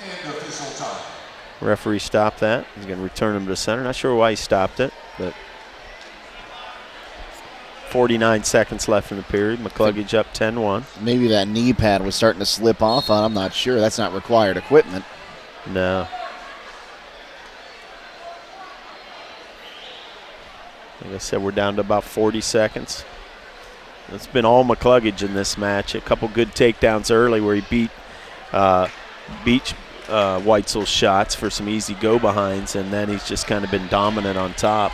And official time. Referee stopped that. He's going to return him to center. Not sure why he stopped it, but 49 seconds left in the period. McCluggage up 10-1. Maybe that knee pad was starting to slip off on. I'm not sure. That's not required equipment. No. Like I said, we're down to about 40 seconds. It's been all McCluggage in this match. A couple good takedowns early where he beat Weitzel's shots for some easy go-behinds, and then he's just kind of been dominant on top.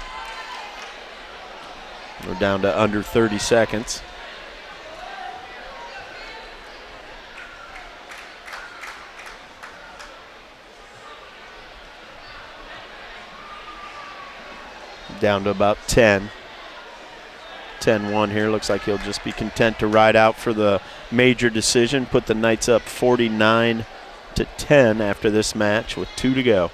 We're down to under 30 seconds. Down to about 10. 10-1 here. Looks like he'll just be content to ride out for the major decision. Put the Knights up 49-10 after this match with 2 to go. And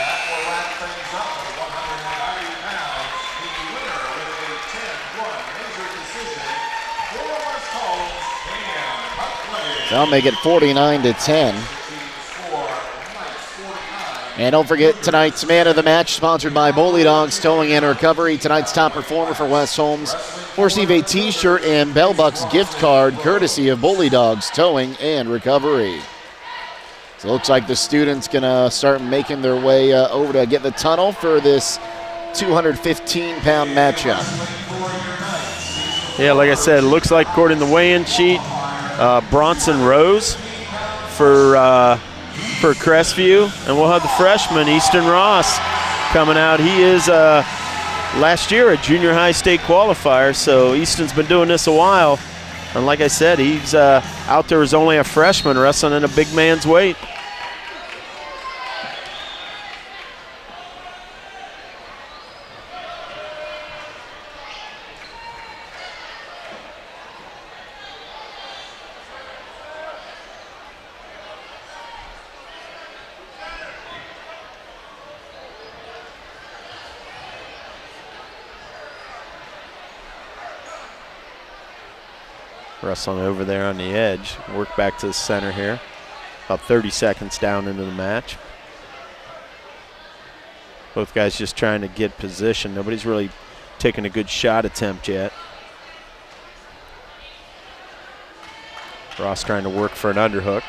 that will wrap things up at 190 pounds. The winner with a 10-1 major decision for West Holmes, They'll make it 49-10. And don't forget tonight's man of the match, sponsored by Bully Dogs Towing and Recovery. Tonight's top performer for West Holmes will receive a T-shirt and Bell Bucks gift card courtesy of Bully Dogs Towing and Recovery. So it looks like the students gonna start making their way over to get the tunnel for this 215-pound matchup. Yeah, like I said, it looks like according to the weigh-in sheet, Bronson Rose for Crestview, and we'll have the freshman Easton Ross coming out. He is last year a junior high state qualifier, so Easton's been doing this a while, and like I said, he's out there as only a freshman wrestling in a big man's weight. Wrestling over there on the edge. Work back to the center here. About 30 seconds down into the match. Both guys just trying to get position. Nobody's really taken a good shot attempt yet. Ross trying to work for an underhook.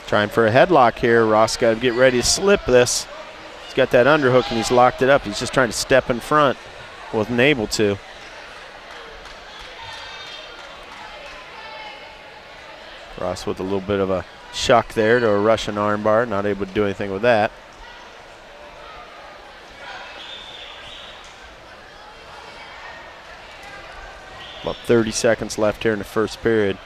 Trying for a headlock here. Ross got to get ready to slip this. He's got that underhook and he's locked it up. He's just trying to step in front. Wasn't able to. Ross with a little bit of a shock there to a Russian armbar. Not able to do anything with that. About 30 seconds left here in the first period.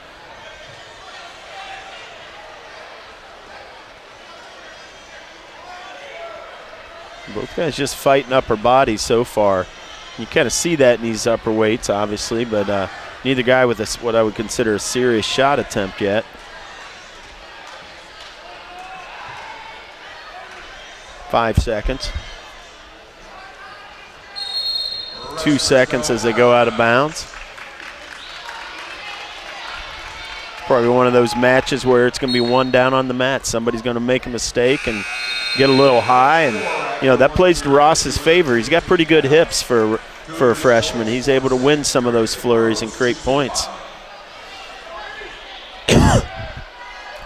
Both guys just fighting upper bodies so far. You kind of see that in these upper weights, obviously, but neither guy with what I would consider a serious shot attempt yet. 5 seconds. 2 seconds as they go out of bounds. Probably one of those matches where it's going to be one down on the mat. Somebody's going to make a mistake and get a little high, and that plays to Ross's favor. He's got pretty good hips for a freshman. He's able to win some of those flurries and create points.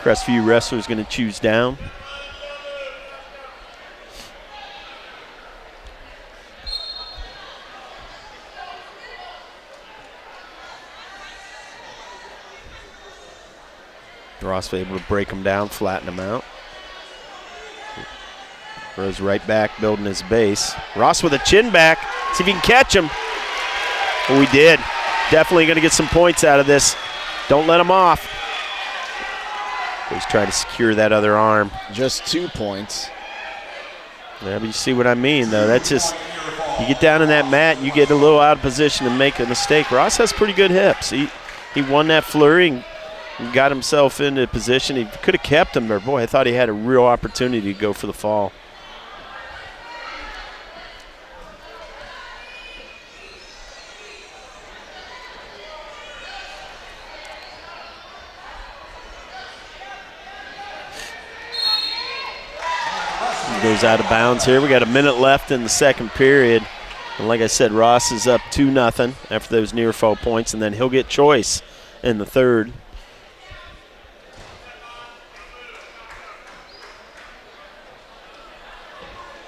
Crestview wrestler is going to choose down. Ross able to break him down, flatten him out. Throws right back, building his base. Ross with a chin back. See if he can catch him. Oh, he did. Definitely going to get some points out of this. Don't let him off. He's trying to secure that other arm. Just 2 points. Yeah, but you see what I mean, though. That's just, you get down in that mat and you get a little out of position and make a mistake. Ross has pretty good hips. He won that flurry and got himself into position. He could have kept him there. Boy, I thought he had a real opportunity to go for the fall. He goes out of bounds here. We got a minute left in the second period. And like I said, Ross is up 2-0 after those near fall points, and then he'll get choice in the third.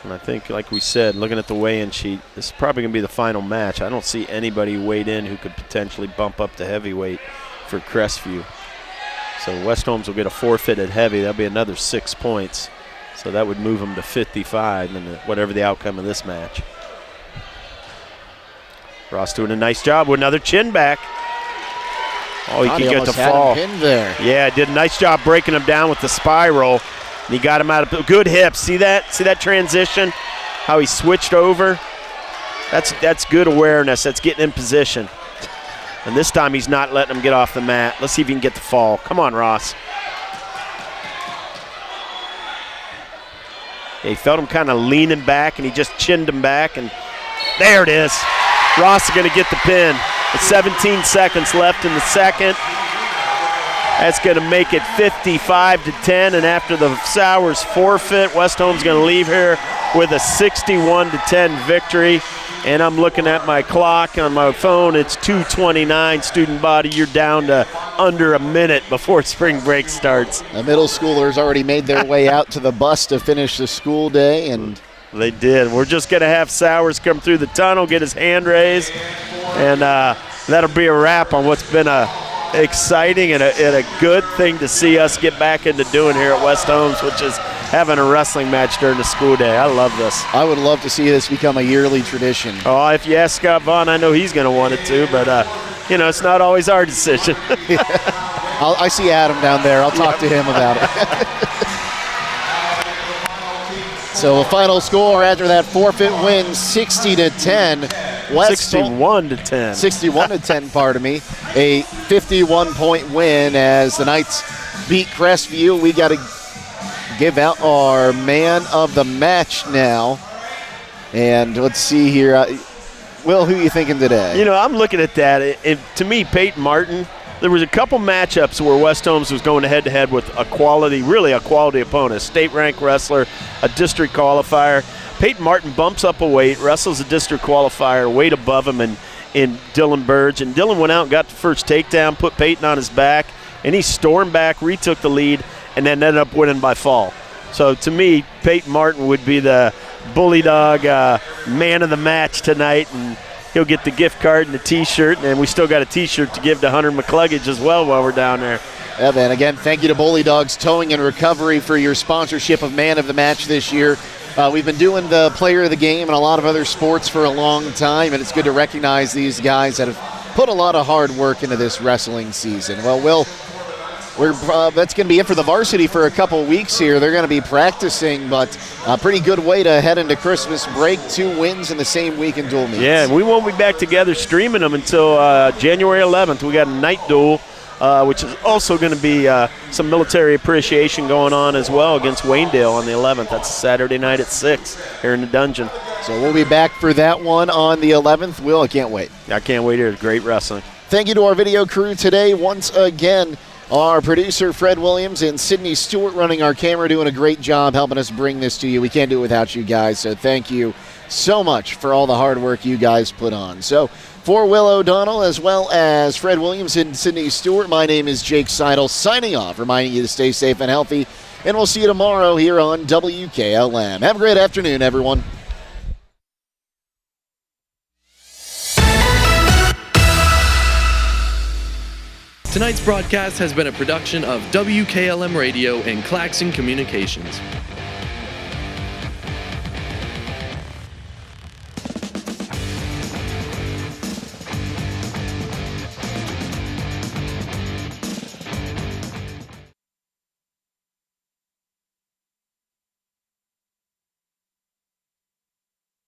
And I think, like we said, looking at the weigh-in sheet, this is probably going to be the final match. I don't see anybody weighed in who could potentially bump up to heavyweight for Crestview. So West Holmes will get a forfeit at heavy. That'll be another 6 points. So that would move them to 55 in whatever the outcome of this match. Ross doing a nice job with another chin back. Oh, he can get the fall. There. Yeah, did a nice job breaking him down with the spiral. And he got him out of good hips. See that? See that transition? How he switched over? That's good awareness. That's getting in position. And this time he's not letting him get off the mat. Let's see if he can get the fall. Come on, Ross. Yeah, he felt him kind of leaning back, and he just chinned him back, and there it is. Ross is going to get the pin. With 17 seconds left in the second. That's going to make it 55-10, and after the Sowers forfeit, West Holmes going to leave here with a 61-10 victory. And I'm looking at my clock on my phone. It's 2:29. Student body, you're down to under a minute before spring break starts. The middle schoolers already made their way out to the bus to finish the school day, and they did. We're just going to have Sowers come through the tunnel, get his hand raised, and that'll be a wrap on what's been a exciting and a good thing to see us get back into doing here at West Holmes, which is having a wrestling match during the school day. I love this. I would love to see this become a yearly tradition. Oh, if you ask Scott Vaughn, I know he's going to want it too, but it's not always our decision. I see Adam down there. I'll talk to him about it. So a final score after that forfeit win, 60-10. 61-10. 61-10, pardon me. A 51-point win as the Knights beat Crestview. We got to give out our man of the match now. And let's see here. Will, who are you thinking today? I'm looking at that. To me, Peyton Martin, there was a couple matchups where West Holmes was going head-to-head with a quality opponent, a state-ranked wrestler, a district qualifier. Peyton Martin bumps up a weight, wrestles a district qualifier, weight above him in Dylan Burge. And Dylan went out and got the first takedown, put Peyton on his back, and he stormed back, retook the lead, and then ended up winning by fall. So to me, Peyton Martin would be the bully dog man of the match tonight, and he'll get the gift card and the T-shirt, and we still got a T-shirt to give to Hunter McCluggage as well while we're down there. Yeah, man. Again, thank you to Bully Dogs Towing and Recovery for your sponsorship of Man of the Match this year. We've been doing the player of the game and a lot of other sports for a long time, and it's good to recognize these guys that have put a lot of hard work into this wrestling season. Well, that's going to be it for the varsity for a couple weeks here. They're going to be practicing, but a pretty good way to head into Christmas break. 2 wins in the same week in dual meets. Yeah, and we won't be back together streaming them until January 11th. We got a night duel, which is also going to be some military appreciation going on as well against Waynedale on the 11th. That's a Saturday night at 6 here in the Dungeon. So we'll be back for that one on the 11th. Will, I can't wait. I can't wait here. Great wrestling. Thank you to our video crew today once again. Our producer, Fred Williams, and Sydney Stewart running our camera, doing a great job helping us bring this to you. We can't do it without you guys, so thank you so much for all the hard work you guys put on. So for Will O'Donnell, as well as Fred Williams and Sydney Stewart, my name is Jake Sidle, signing off, reminding you to stay safe and healthy, and we'll see you tomorrow here on WKLM. Have a great afternoon, everyone. Tonight's broadcast has been a production of WKLM Radio and Claxon Communications.